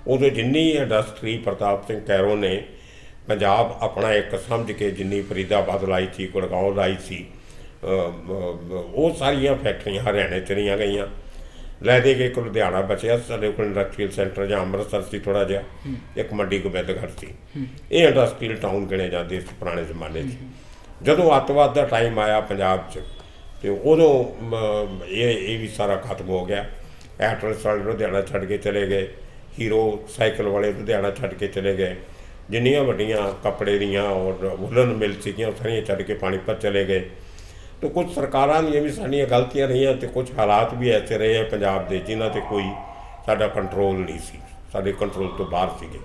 ਉਦੋਂ ਜਿੰਨੀ ਇੰਡਸਟਰੀ ਪ੍ਰਤਾਪ ਸਿੰਘ ਕੈਰੋਂ ਨੇ ਪੰਜਾਬ ਆਪਣਾ ਇੱਕ ਸਮਝ ਕੇ ਜਿੰਨੀ ਫਰੀਦਾਬਾਦ ਲਾਈ ਸੀ, ਗੁੜਗਾਉਂ ਲਾਈ ਸੀ, ਉਹ ਸਾਰੀਆਂ ਫੈਕਟਰੀਆਂ ਹਰਿਆਣੇ ਚਲੀਆਂ ਗਈਆਂ। ਲੈ ਦੇ ਕੇ ਇੱਕ ਲੁਧਿਆਣਾ ਬਚਿਆ ਸਾਡੇ ਕੋਲ ਇੰਡਸਟਰੀਅਲ ਸੈਂਟਰ, ਜਾਂ ਅੰਮ੍ਰਿਤਸਰ ਸੀ ਥੋੜ੍ਹਾ ਜਿਹਾ, ਇੱਕ ਮੰਡੀ ਗੋਬਿੰਦਗੜ੍ਹ ਸੀ। ਇਹ ਇੰਡਸਟਰੀਅਲ ਟਾਊਨ ਗਿਣੇ ਜਾਂਦੇ ਸੀ ਪੁਰਾਣੇ ਜ਼ਮਾਨੇ 'ਚ। ਜਦੋਂ ਅੱਤਵਾਦ ਦਾ ਟਾਈਮ ਆਇਆ ਪੰਜਾਬ 'ਚ, ਅਤੇ ਉਦੋਂ ਇਹ ਵੀ ਸਾਰਾ ਖਤਮ ਹੋ ਗਿਆ। ਐਟਲਸ ਵਾਲੇ ਲੁਧਿਆਣਾ ਛੱਡ ਕੇ ਚਲੇ ਗਏ, ਹੀਰੋ ਸਾਈਕਲ ਵਾਲੇ ਲੁਧਿਆਣਾ ਛੱਡ ਕੇ ਚਲੇ ਗਏ, ਜਿੰਨੀਆਂ ਵੱਡੀਆਂ ਕੱਪੜੇ ਦੀਆਂ ਔਰ ਵੁਲਨ ਮਿਲ ਸੀਗੀਆਂ ਸਾਰੀਆਂ ਛੱਡ ਕੇ ਪਾਣੀਪਤ ਚਲੇ ਗਏ। तो कुछ सरकारां ਦੀਆਂ ਵੀ ਸਾਡੀਆਂ ਗਲਤੀਆਂ ਰਹੀਆਂ ਤੇ ਕੁਝ ਹਾਲਾਤ ਵੀ ਐਸੇ ਰਹੇ ਆ ਪੰਜਾਬ ਦੇ ਜਿਨ੍ਹਾਂ ਤੇ ਕੋਈ ਸਾਡਾ ਕੰਟਰੋਲ ਨਹੀਂ ਸੀ, ਸਾਡੇ ਕੰਟਰੋਲ ਤੋਂ ਬਾਹਰ ਸੀਗੇ।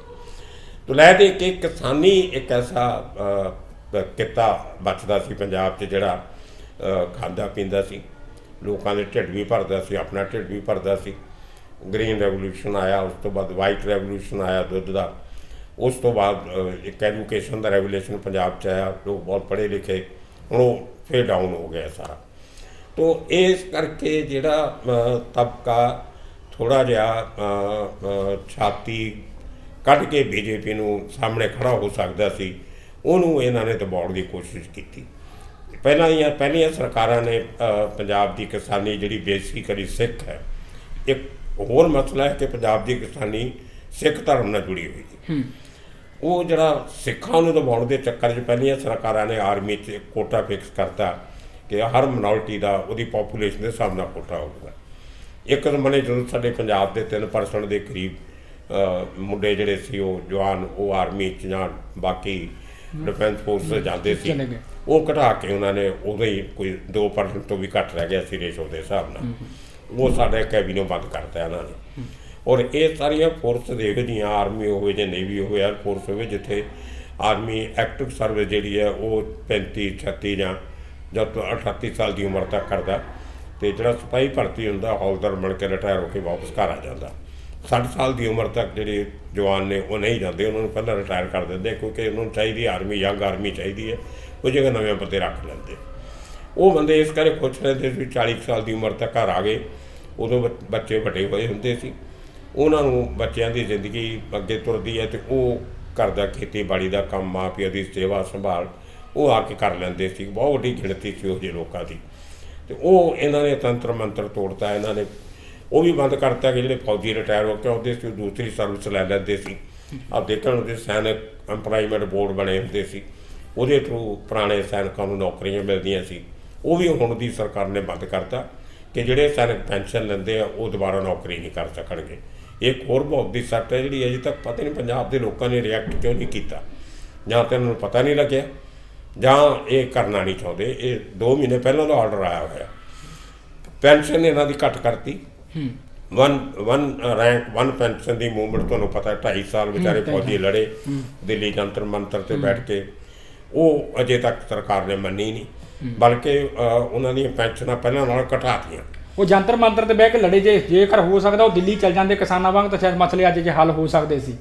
तो ਲੈ ਦੇ ਕੇ ਕਿਸਾਨੀ ਇੱਕ ਐਸਾ ਕਿੱਤਾ ਬਚਦਾ ਸੀ ਪੰਜਾਬ 'ਚ ਜਿਹੜਾ ਖਾਂਦਾ ਪੀਂਦਾ ਸੀ, ਲੋਕਾਂ ਦੇ ਢਿੱਡ ਵੀ ਭਰਦਾ ਸੀ, ਆਪਣਾ ਢਿੱਡ ਵੀ ਭਰਦਾ ਸੀ। ਗ੍ਰੀਨ ਰੈਵੋਲੂਸ਼ਨ ਆਇਆ, ਉਸ ਤੋਂ ਬਾਅਦ ਵਾਈਟ ਰੈਵੋਲੂਸ਼ਨ ਆਇਆ ਦੁੱਧ ਦਾ, ਉਸ ਤੋਂ ਬਾਅਦ ਇੱਕ ਐਜੂਕੇਸ਼ਨ ਦਾ ਰੈਵੋਲੂਸ਼ਨ ਪੰਜਾਬ 'ਚ ਆਇਆ, ਲੋਕ ਬਹੁਤ ਪੜ੍ਹੇ ਲਿਖੇ, ਹੁਣ ਉਹ ਫਿਰ ਡਾਊਨ ਹੋ ਗਿਆ ਸਾਰਾ। ਤੋ ਇਸ ਕਰਕੇ ਜਿਹੜਾ ਤਬਕਾ ਥੋੜ੍ਹਾ ਜਿਹਾ ਛਾਤੀ ਕੱਢ ਕੇ ਬੀਜੇਪੀ ਨੂੰ ਸਾਹਮਣੇ ਖੜਾ ਹੋ ਸਕਦਾ ਸੀ, ਉਹਨੂੰ ਇਹਨਾਂ ਨੇ ਦਬਾਉਣ ਦੀ ਕੋਸ਼ਿਸ਼ ਕੀਤੀ। ਪਹਿਲੀਆਂ ਸਰਕਾਰਾਂ ਨੇ ਪੰਜਾਬ ਦੀ ਕਿਸਾਨੀ ਜਿਹੜੀ ਬੇਸਿਕਲੀ ਸਿੱਖ ਹੈ, ਇੱਕ ਹੋਰ ਮਸਲਾ ਹੈ ਕਿ ਪੰਜਾਬ ਦੀ ਕਿਸਾਨੀ ਸਿੱਖ ਧਰਮ ਨਾਲ ਜੁੜੀ ਹੋਈ ਹੈ। ਉਹ ਜਿਹੜਾ ਸਿੱਖਾਂ ਨੂੰ ਦਬਾਉਣ ਦੇ ਚੱਕਰ 'ਚ ਪਹਿਲੀਆਂ ਸਰਕਾਰਾਂ ਨੇ ਆਰਮੀ 'ਚ ਕੋਟਾ ਫਿਕਸ ਕਰਤਾ ਕਿ ਹਰ ਮਿਨੋਰਟੀ ਦਾ ਉਹਦੀ ਪਾਪੂਲੇਸ਼ਨ ਦੇ ਹਿਸਾਬ ਨਾਲ ਕੋਟਾ ਹੋਊਗਾ। ਇੱਕ ਜ਼ਮਾਨੇ ਜਦੋਂ ਸਾਡੇ ਪੰਜਾਬ ਦੇ 3% ਦੇ ਕਰੀਬ ਮੁੰਡੇ ਜਿਹੜੇ ਸੀ ਉਹ ਜਵਾਨ ਉਹ ਆਰਮੀ 'ਚ ਜਾਂ ਬਾਕੀ ਡਿਫੈਂਸ ਫੋਰਸ ਜਾਂਦੇ ਸੀ, ਉਹ ਘਟਾ ਕੇ ਉਹਨਾਂ ਨੇ ਉਦੋਂ ਹੀ ਕੋਈ 2% ਤੋਂ ਵੀ ਘੱਟ ਰਹਿ ਗਿਆ ਸੀ ਰੇਸ਼ੋ ਦੇ ਹਿਸਾਬ ਨਾਲ, ਉਹ ਸਾਡੇ ਕੈਬਿਨਟ ਬੰਦ ਕਰਤਾ ਇਹਨਾਂ ਨੇ। ਔਰ ਇਹ ਸਾਰੀਆਂ ਫੋਰਸ ਇਹੋ ਜਿਹੀਆਂ ਆਰਮੀ ਹੋਵੇ ਜਾਂ ਨੇਵੀ ਹੋਵੇ, ਏਅਰ ਫੋਰਸ ਹੋਵੇ, ਜਿੱਥੇ ਆਰਮੀ ਐਕਟਿਵ ਸਰਵਿਸ ਜਿਹੜੀ ਹੈ ਉਹ 35, 36 ਜਾਂ ਜਦ 38 ਸਾਲ ਦੀ ਉਮਰ ਤੱਕ ਕਰਦਾ, ਅਤੇ ਜਿਹੜਾ ਸਿਪਾਹੀ ਭਰਤੀ ਹੁੰਦਾ ਹੌਲਦਾਰ ਬਣ ਕੇ ਰਿਟਾਇਰ ਹੋ ਕੇ ਵਾਪਸ ਘਰ ਆ ਜਾਂਦਾ। 60 ਸਾਲ ਦੀ ਉਮਰ ਤੱਕ ਜਿਹੜੇ ਜਵਾਨ ਨੇ ਉਹ ਨਹੀਂ ਜਾਂਦੇ, ਉਹਨਾਂ ਨੂੰ ਪਹਿਲਾਂ ਰਿਟਾਇਰ ਕਰ ਦਿੰਦੇ, ਕਿਉਂਕਿ ਉਹਨਾਂ ਨੂੰ ਚਾਹੀਦੀ ਆਰਮੀ, ਯੰਗ ਆਰਮੀ ਚਾਹੀਦੀ ਹੈ, ਉਹ ਜਗ੍ਹਾ ਨਵੇਂ ਬੰਦੇ ਰੱਖ ਲੈਂਦੇ। ਉਹ ਬੰਦੇ ਇਸ ਕਰਕੇ ਖੁਸ਼ ਰਹਿੰਦੇ ਸੀ 40 ਸਾਲ ਦੀ ਉਮਰ ਤੱਕ ਘਰ ਆ ਗਏ। ਉਦੋਂ ਬੱਚੇ ਵੱਡੇ ਹੋਏ ਹੁੰਦੇ ਸੀ, ਉਹਨਾਂ ਨੂੰ ਬੱਚਿਆਂ ਦੀ ਜ਼ਿੰਦਗੀ ਅੱਗੇ ਤੁਰਦੀ ਹੈ, ਅਤੇ ਉਹ ਘਰ ਦਾ ਖੇਤੀਬਾੜੀ ਦਾ ਕੰਮ, ਮਾਂ ਪਿਓ ਦੀ ਸੇਵਾ ਸੰਭਾਲ ਉਹ ਆ ਕੇ ਕਰ ਲੈਂਦੇ ਸੀ। ਬਹੁਤ ਵੱਡੀ ਗਿਣਤੀ ਸੀ ਉਹ ਜਿਹੇ ਲੋਕਾਂ ਦੀ। ਅਤੇ ਉਹ ਇਹਨਾਂ ਨੇ ਤੰਤਰ ਮੰਤਰ ਤੋੜਤਾ, ਇਹਨਾਂ ਨੇ ਉਹ ਵੀ ਬੰਦ ਕਰਤਾ ਕਿ ਜਿਹੜੇ ਫੌਜੀ ਰਿਟਾਇਰ ਹੋ ਕੇ ਆਉਂਦੇ ਸੀ ਉਹ ਦੂਸਰੀ ਸਰਵਿਸ ਲੈ ਲੈਂਦੇ ਸੀ। ਆਪ ਦੇਖਣ ਦੇ ਸੈਨਿਕ ਇੰਪਲਾਇਮੈਂਟ ਬੋਰਡ ਬਣੇ ਹੁੰਦੇ ਸੀ, ਉਹਦੇ ਥਰੂ ਪੁਰਾਣੇ ਸੈਨਿਕਾਂ ਨੂੰ ਨੌਕਰੀਆਂ ਮਿਲਦੀਆਂ ਸੀ, ਉਹ ਵੀ ਹੁਣ ਦੀ ਸਰਕਾਰ ਨੇ ਬੰਦ ਕਰਤਾ ਕਿ ਜਿਹੜੇ ਸੈਨਿਕ ਪੈਨਸ਼ਨ ਲੈਂਦੇ ਆ ਉਹ ਦੁਬਾਰਾ ਨੌਕਰੀ ਨਹੀਂ ਕਰ ਸਕਣਗੇ। ਇੱਕ ਹੋਰ ਬਹੁਤ ਦੀ ਸੱਟ ਹੈ ਜਿਹੜੀ ਅਜੇ ਤੱਕ ਪਤਾ ਨਹੀਂ ਪੰਜਾਬ ਦੇ ਲੋਕਾਂ ਨੇ ਰਿਐਕਟ ਕਿਉਂ ਨਹੀਂ ਕੀਤਾ, ਜਾਂ ਤਾਂ ਇਹਨਾਂ ਨੂੰ ਪਤਾ ਨਹੀਂ ਲੱਗਿਆ ਜਾਂ ਇਹ ਕਰਨਾ ਨਹੀਂ ਚਾਹੁੰਦੇ। ਇਹ 2 ਮਹੀਨੇ ਪਹਿਲਾਂ ਦਾ ਆਰਡਰ ਆਇਆ ਹੋਇਆ, ਪੈਨਸ਼ਨ ਇਹਨਾਂ ਦੀ ਘੱਟ ਕਰਤੀ। ਵਨ ਰੈਂਕ ਵਨ ਪੈਨਸ਼ਨ ਦੀ ਮੂਵਮੈਂਟ ਤੁਹਾਨੂੰ ਪਤਾ 2.5 ਸਾਲ ਵਿਚਾਰੇ ਫੌਜੀ ਲੜੇ ਦਿੱਲੀ ਜੰਤਰ ਮੰਤਰ 'ਤੇ ਬੈਠ ਕੇ, ਉਹ ਅਜੇ ਤੱਕ ਸਰਕਾਰ ਨੇ ਮੰਨੀ ਨਹੀਂ, ਬਲਕਿ ਉਹਨਾਂ ਦੀਆਂ ਪੈਨਸ਼ਨਾਂ ਪਹਿਲਾਂ ਨਾਲ ਘਟਾਤੀਆਂ। ਉਹ ਜੰਤਰ ਮੰਤਰ ਤੇ ਬਹਿ ਕੇ ਲੜੇ, ਜੇਕਰ ਹੋ ਸਕਦਾ ਉਹ ਦਿੱਲੀ ਚੱਲ ਜਾਂਦੇ ਕਿਸਾਨਾਂ ਵਾਂਗ ਤਾਂ ਸ਼ਾਇਦ ਮਸਲੇ ਅੱਜ ਜੇ ਹੱਲ ਹੋ ਸਕਦੇ ਸੀ।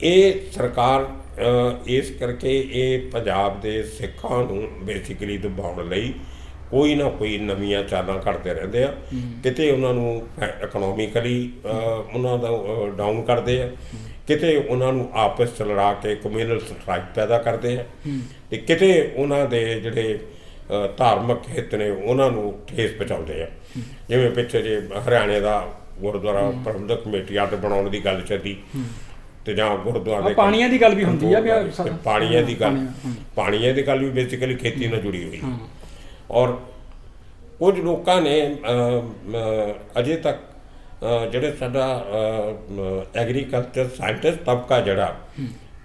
ਇਹ ਸਰਕਾਰ ਇਸ ਕਰਕੇ ਇਹ ਪੰਜਾਬ ਦੇ ਸਿੱਖਾਂ ਨੂੰ ਬੇਸਿਕਲੀ ਦਬਾਉਣ ਲਈ ਕੋਈ ਨਾ ਕੋਈ ਨਵੀਆਂ ਚਾਲਾਂ ਕੱਢਦੇ ਰਹਿੰਦੇ ਆ। ਕਿਤੇ ਉਹਨਾਂ ਨੂੰ ਇਕਨੋਮਿਕਲੀ ਉਹਨਾਂ ਦਾ ਡਾਊਨ ਕਰਦੇ ਆ, ਕਿਤੇ ਉਹਨਾਂ ਨੂੰ ਆਪਸ 'ਚ ਲੜਾ ਕੇ ਕਮਿਊਨਲ ਸਟ੍ਰਾਈਕ ਪੈਦਾ ਕਰਦੇ ਆ, ਅਤੇ ਕਿਤੇ ਉਹਨਾਂ ਦੇ ਜਿਹੜੇ ਧਾਰਮਿਕ ਹਿੱਤ ਨੇ ਉਹਨਾਂ ਨੂੰ ਠੇਸ ਪਹੁੰਚਾਉਂਦੇ ਆ। ਜਿਵੇਂ ਪਿੱਛੇ ਜੇ ਹਰਿਆਣੇ ਦਾ ਗੁਰਦੁਆਰਾ ਪ੍ਰਬੰਧਕ ਕਮੇਟੀ ਅੱਡ ਬਣਾਉਣ ਦੀ ਗੱਲ ਚੱਲੀ, ਤੇ ਜਾਂ ਗੁਰਦੁਆਰੇ ਪਾਣੀਆਂ ਦੀ ਗੱਲ ਵੀ ਹੁੰਦੀ ਆ ਵੀ ਤੇ ਪਾਣੀਆਂ ਦੀ ਗੱਲ ਵੀ ਬੇਸਿਕਲੀ ਖੇਤੀ ਨਾਲ ਜੁੜੀ ਹੋਈ ਹੈ। ਔਰ ਕੁਝ ਲੋਕਾਂ ਨੇ ਅਜੇ ਤੱਕ ਜਿਹੜੇ ਸਾਡਾ ਐਗਰੀਕਲਚਰ ਸਾਇੰਟਿਸਟ ਤਬਕਾ ਜਿਹੜਾ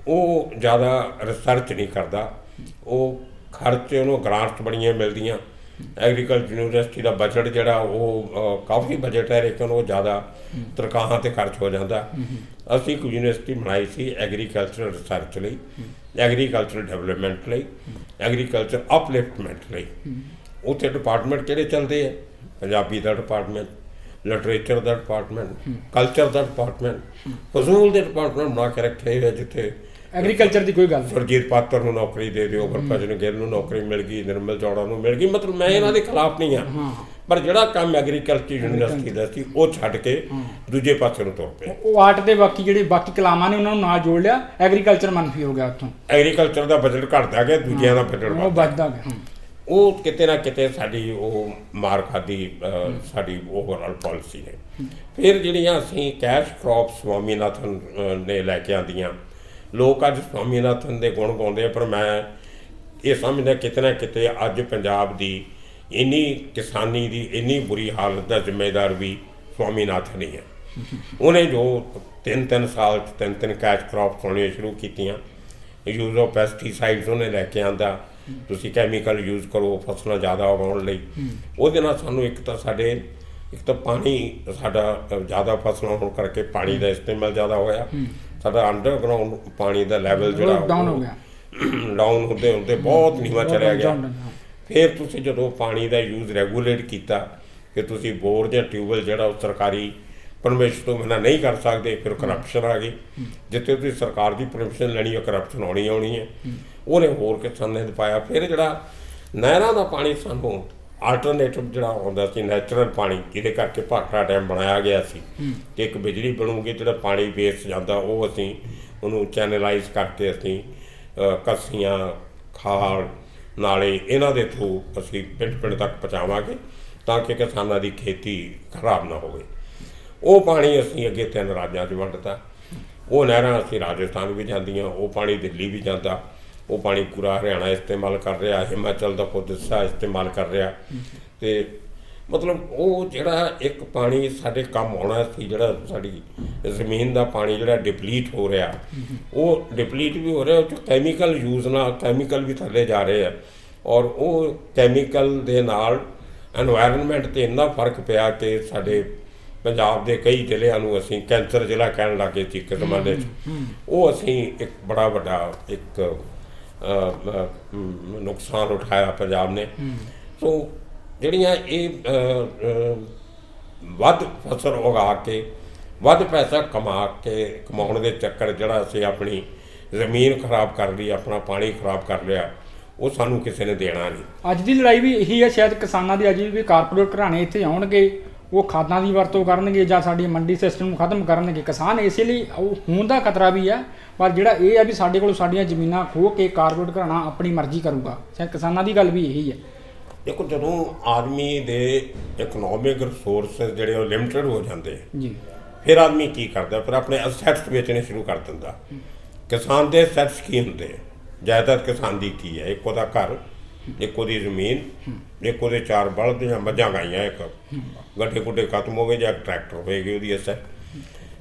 ਉਹ ਜ਼ਿਆਦਾ ਰਿਸਰਚ ਨਹੀਂ ਕਰਦਾ। ਉਹ ਖਰਚ ਉਹਨੂੰ ਗ੍ਰਾਂਟਸ ਬੜੀਆਂ ਮਿਲਦੀਆਂ। ਐਗਰੀਕਲਚਰ ਯੂਨੀਵਰਸਿਟੀ ਦਾ ਬਜਟ ਜਿਹੜਾ ਉਹ ਕਾਫੀ ਬਜਟ ਹੈ, ਲੇਕਿਨ ਉਹ ਜ਼ਿਆਦਾ ਤਰਕਾਹਾਂ 'ਤੇ ਖਰਚ ਹੋ ਜਾਂਦਾ। ਅਸੀਂ ਇੱਕ ਯੂਨੀਵਰਸਿਟੀ ਬਣਾਈ ਸੀ ਐਗਰੀਕਲਚਰ ਰਿਸਰਚ ਲਈ, ਐਗਰੀਕਲਚਰ ਡਿਵੈਲਪਮੈਂਟ ਲਈ, ਐਗਰੀਕਲਚਰ ਅਪਲਿਫਟਮੈਂਟ ਲਈ। ਉੱਥੇ ਡਿਪਾਰਟਮੈਂਟ ਕਿਹੜੇ ਚੱਲਦੇ ਆ? ਪੰਜਾਬੀ ਦਾ ਡਿਪਾਰਟਮੈਂਟ, ਲਿਟਰੇਚਰ ਦਾ ਡਿਪਾਰਟਮੈਂਟ, ਕਲਚਰ ਦਾ ਡਿਪਾਰਟਮੈਂਟ, ਫਜ਼ੂਲ ਦੇ ਡਿਪਾਰਟਮੈਂਟ ਬਣਾ ਕੇ ਰੱਖੇ ਹੋਏ, ਜਿੱਥੇ ਐਗਰੀਕਲਚਰ ਦੀ ਕੋਈ ਗੱਲ ਨਹੀਂ। ਸੁਰਜੀਤ ਪਾਤਰ ਨੂੰ ਨੌਕਰੀ ਦੇ ਦਿਓ, ਗੁਰਭਜਨ ਗਿੱਲ ਨੂੰ ਨੌਕਰੀ ਮਿਲ ਗਈ, ਨਿਰਮਲ ਜੌੜਾ ਨੂੰ ਮਿਲ ਗਈ। ਮਤਲਬ ਮੈਂ ਇਹਨਾਂ ਦੇ ਖਿਲਾਫ ਨਹੀਂ ਆ, ਪਰ ਜਿਹੜਾ ਕੰਮ ਐਗਰੀਕਲਚਰ ਯੂਨੀਵਰਸਿਟੀ ਦਾ ਸੀ ਉਹ ਛੱਡ ਕੇ ਦੂਜੇ ਪਾਸੇ ਨੂੰ ਤੁਰ ਪਏ। ਉਹ ਆਰਟ ਦੇ ਬਾਕੀ ਕਲਾਮਾਂ ਨੇ ਉਹਨਾਂ ਨੂੰ ਨਾਲ ਜੋੜ ਲਿਆ, ਐਗਰੀਕਲਚਰ ਮੰਨਫੀ ਹੋ ਗਿਆ ਉੱਥੋਂ। ਐਗਰੀਕਲਚਰ ਦਾ ਬਜਟ ਘਟਦਾ ਗਿਆ, ਦੂਜਿਆਂ ਦਾ ਬਜਟ ਵੱਧਦਾ ਗਿਆ। ਉਹ ਕਿਤੇ ਨਾ ਕਿਤੇ ਸਾਡੀ ਉਹ ਮਾਰ ਖਾਦੀ ਸਾਡੀ ਓਵਰਆਲ ਪਾਲਿਸੀ ਨੇ। ਫਿਰ ਜਿਹੜੀਆਂ ਅਸੀਂ ਕੈਸ਼ ਕ੍ਰੌਪ ਸਵਾਮੀਨਾਥਨ ਨੇ ਲੈ ਕੇ ਆਂਦੀਆਂ, ਲੋਕ ਅੱਜ ਸਵਾਮੀਨਾਥਨ ਦੇ ਗੁਣ ਗਾਉਂਦੇ ਆ, ਪਰ ਮੈਂ ਇਹ ਸਮਝਦਾ ਕਿਤੇ ਨਾ ਕਿਤੇ ਅੱਜ ਪੰਜਾਬ ਦੀ ਇੰਨੀ ਕਿਸਾਨੀ ਦੀ ਇੰਨੀ ਬੁਰੀ ਹਾਲਤ ਦਾ ਜ਼ਿੰਮੇਦਾਰ ਵੀ ਸਵਾਮੀਨਾਥਨ ਹੀ ਹੈ। ਉਹਨੇ ਜੋ 3 ਸਾਲ 'ਚ 3 ਕੈਸ਼ ਕ੍ਰੌਪ ਹੋਣੀਆਂ ਸ਼ੁਰੂ ਕੀਤੀਆਂ। ਯੂਜ਼ ਆਫ ਪੈਸਟੀਸਾਈਡਸ ਉਹਨੇ ਲੈ ਕੇ ਆਂਦਾ, ਤੁਸੀਂ ਕੈਮੀਕਲ ਯੂਜ਼ ਕਰੋ ਫਸਲਾਂ ਜ਼ਿਆਦਾ ਉਗਾਉਣ ਲਈ। ਉਹਦੇ ਨਾਲ ਸਾਨੂੰ ਇੱਕ ਤਾਂ ਪਾਣੀ ਸਾਡਾ ਜ਼ਿਆਦਾ ਫਸਲਾਂ ਹੋਣ ਕਰਕੇ ਪਾਣੀ ਦਾ ਇਸਤੇਮਾਲ ਜ਼ਿਆਦਾ ਹੋਇਆ। ਸਾਡਾ ਅੰਡਰਗਰਾਊਂਡ ਪਾਣੀ ਦਾ ਲੈਵਲ ਜਿਹੜਾ ਡਾਊਨ ਹੋ ਗਿਆ, ਡਾਊਨ ਹੁੰਦੇ ਬਹੁਤ ਨੀਵਾਂ ਚਲਿਆ ਗਿਆ। ਫਿਰ ਤੁਸੀਂ ਜਦੋਂ ਪਾਣੀ ਦਾ ਯੂਜ਼ ਰੈਗੂਲੇਟ ਕੀਤਾ ਕਿ ਤੁਸੀਂ ਬੋਰ ਜਾਂ ਟਿਊਬਵੈਲ ਜਿਹੜਾ ਉਹ ਸਰਕਾਰੀ ਪਰਮਿਸ਼ਨ ਤੋਂ ਬਿਨਾਂ ਨਹੀਂ ਕਰ ਸਕਦੇ, ਫਿਰ ਕਰਪਸ਼ਨ ਆ ਗਈ। ਜਿੱਥੇ ਤੁਸੀਂ ਸਰਕਾਰ ਦੀ ਪਰਮਿਸ਼ਨ ਲੈਣੀ ਹੈ, ਕਰਪਸ਼ਨ ਆਉਣੀ ਹੈ। ਉਹਨੇ ਹੋਰ ਕਿਸਾਨਾਂ ਨੇ ਪਾਇਆ। ਫਿਰ ਜਿਹੜਾ ਨਹਿਰਾਂ ਦਾ ਪਾਣੀ ਸਾਨੂੰ ਆਲਟਰਨੇਟਿਵ ਜਿਹੜਾ ਆਉਂਦਾ ਸੀ ਨੈਚੁਰਲ ਪਾਣੀ, ਜਿਹਦੇ ਕਰਕੇ ਭਾਖੜਾ ਡੈਮ ਬਣਾਇਆ ਗਿਆ ਸੀ ਕਿ ਇੱਕ ਬਿਜਲੀ ਬਣੂਗੀ, ਜਿਹੜਾ ਪਾਣੀ ਵੇਸਟ ਜਾਂਦਾ ਉਹ ਅਸੀਂ ਉਹਨੂੰ ਚੈਨਲਾਈਜ਼ ਕਰਕੇ ਅਸੀਂ ਕੱਸੀਆਂ, ਖਾਲ, ਨਾਲੇ ਇਹਨਾਂ ਦੇ ਥਰੂ ਅਸੀਂ ਪਿੰਡ ਤੱਕ ਪਹੁੰਚਾਵਾਂਗੇ ਤਾਂ ਕਿ ਕਿਸਾਨਾਂ ਦੀ ਖੇਤੀ ਖਰਾਬ ਨਾ ਹੋਵੇ। ਉਹ ਪਾਣੀ ਅਸੀਂ ਅੱਗੇ 3 ਰਾਜਾਂ 'ਚ ਵੰਡਤਾ। ਉਹ ਨਹਿਰਾਂ ਅਸੀਂ ਰਾਜਸਥਾਨ ਵੀ ਜਾਂਦੀਆਂ, ਉਹ ਪਾਣੀ ਦਿੱਲੀ ਵੀ ਜਾਂਦਾ। ਉਹ ਪਾਣੀ ਪੂਰਾ ਹਰਿਆਣਾ ਇਸਤੇਮਾਲ ਕਰ ਰਿਹਾ, ਹਿਮਾਚਲ ਦਾ ਖੁਦ ਹਿੱਸਾ ਇਸਤੇਮਾਲ ਕਰ ਰਿਹਾ। ਅਤੇ ਮਤਲਬ ਉਹ ਜਿਹੜਾ ਇੱਕ ਪਾਣੀ ਸਾਡੇ ਕੰਮ ਆਉਣਾ ਸੀ, ਜਿਹੜਾ ਸਾਡੀ ਜ਼ਮੀਨ ਦਾ ਪਾਣੀ ਜਿਹੜਾ ਡਿਪਲੀਟ ਹੋ ਰਿਹਾ, ਉਹ ਡਿਪਲੀਟ ਵੀ ਹੋ ਰਿਹਾ। ਉਹ 'ਚ ਕੈਮੀਕਲ ਯੂਜ਼ ਨਾਲ ਕੈਮੀਕਲ ਵੀ ਥੱਲੇ ਜਾ ਰਹੇ ਆ। ਔਰ ਉਹ ਕੈਮੀਕਲ ਦੇ ਨਾਲ ਐਨਵਾਇਰਨਮੈਂਟ 'ਤੇ ਇੰਨਾ ਫਰਕ ਪਿਆ ਕਿ ਸਾਡੇ ਪੰਜਾਬ ਦੇ ਕਈ ਜ਼ਿਲ੍ਹਿਆਂ ਨੂੰ ਅਸੀਂ ਕੈਂਸਰ ਜ਼ਿਲ੍ਹਾ ਕਹਿਣ ਲੱਗੇ ਸੀ ਇੱਕ ਜ਼ਮਾਨੇ 'ਚ। ਉਹ ਅਸੀਂ ਇੱਕ ਬੜਾ ਵੱਡਾ ਇੱਕ ਨੁਕਸਾਨ ਉਠਾਇਆ ਪੰਜਾਬ ਨੇ। ਸੋ ਜਿਹੜੀਆਂ ਇਹ ਵੱਧ ਫਸਲ ਉਗਾ ਕੇ ਵੱਧ ਪੈਸਾ ਕਮਾਉਣ ਦੇ ਚੱਕਰ ਜਿਹੜਾ ਅਸੀਂ ਆਪਣੀ ਜ਼ਮੀਨ ਖਰਾਬ ਕਰ ਲਈ, ਆਪਣਾ ਪਾਣੀ ਖਰਾਬ ਕਰ ਲਿਆ, ਉਹ ਸਾਨੂੰ ਕਿਸੇ ਨੇ ਦੇਣਾ ਨਹੀਂ। ਅੱਜ ਦੀ ਲੜਾਈ ਵੀ ਇਹੀ ਹੈ ਸ਼ਾਇਦ ਕਿਸਾਨਾਂ ਦੀ। ਅੱਜ ਵੀ ਕਾਰਪੋਰੇਟ ਘਰਾਣੇ ਇੱਥੇ ਆਉਣਗੇ, ਉਹ ਖਾਦਾਂ ਦੀ ਵਰਤੋਂ ਕਰਨਗੇ ਜਾਂ ਸਾਡੀ ਮੰਡੀ ਸਿਸਟਮ ਨੂੰ ਖਤਮ ਕਰਨਗੇ। ਕਿਸਾਨ ਇਸੇ ਲਈ ਉਹ ਹੋਣ ਦਾ ਖਤਰਾ ਵੀ ਹੈ, ਪਰ ਜਿਹੜਾ ਇਹ ਹੈ ਵੀ ਸਾਡੇ ਕੋਲ ਸਾਡੀਆਂ ਜ਼ਮੀਨਾਂ ਖੋਹ ਕੇ ਕਾਰਪੋਰੇਟ ਘਰਾਣਾ ਆਪਣੀ ਮਰਜ਼ੀ ਕਰੂਗਾ। ਸ਼ਾਇਦ ਕਿਸਾਨਾਂ ਦੀ ਗੱਲ ਵੀ ਇਹੀ ਹੈ। ਦੇਖੋ, ਜਦੋਂ ਆਦਮੀ ਦੇ ਇਕਨੋਮਿਕ ਰਿਸੋਰਸਿਸ ਜਿਹੜੇ ਉਹ ਲਿਮਟਿਡ ਹੋ ਜਾਂਦੇ ਜੀ, ਫਿਰ ਆਦਮੀ ਕੀ ਕਰਦਾ? ਫਿਰ ਆਪਣੇ ਅਸੈਟਸ ਵੇਚਣੇ ਸ਼ੁਰੂ ਕਰ ਦਿੰਦਾ। ਕਿਸਾਨ ਦੇ ਅਸੈਟਸ ਕੀ ਹੁੰਦੇ ਆ? ਜਾਇਦਾਦ ਕਿਸਾਨ ਦੀ ਕੀ ਹੈ? ਇੱਕ ਉਹਦਾ ਘਰ, ਇੱਕ ਉਹਦੀ ਜ਼ਮੀਨ, ਇੱਕ ਉਹਦੇ 4 ਬਲਦ ਜਾਂ ਮੱਝਾਂ ਗਾਈਆਂ, ਇੱਕ ਗੱਡੇ ਗੁੱਡੇ ਖਤਮ ਹੋ ਗਏ ਜਾਂ ਟਰੈਕਟਰ ਹੋਏਗੀ ਉਹਦੀ ਅਸੈਟ।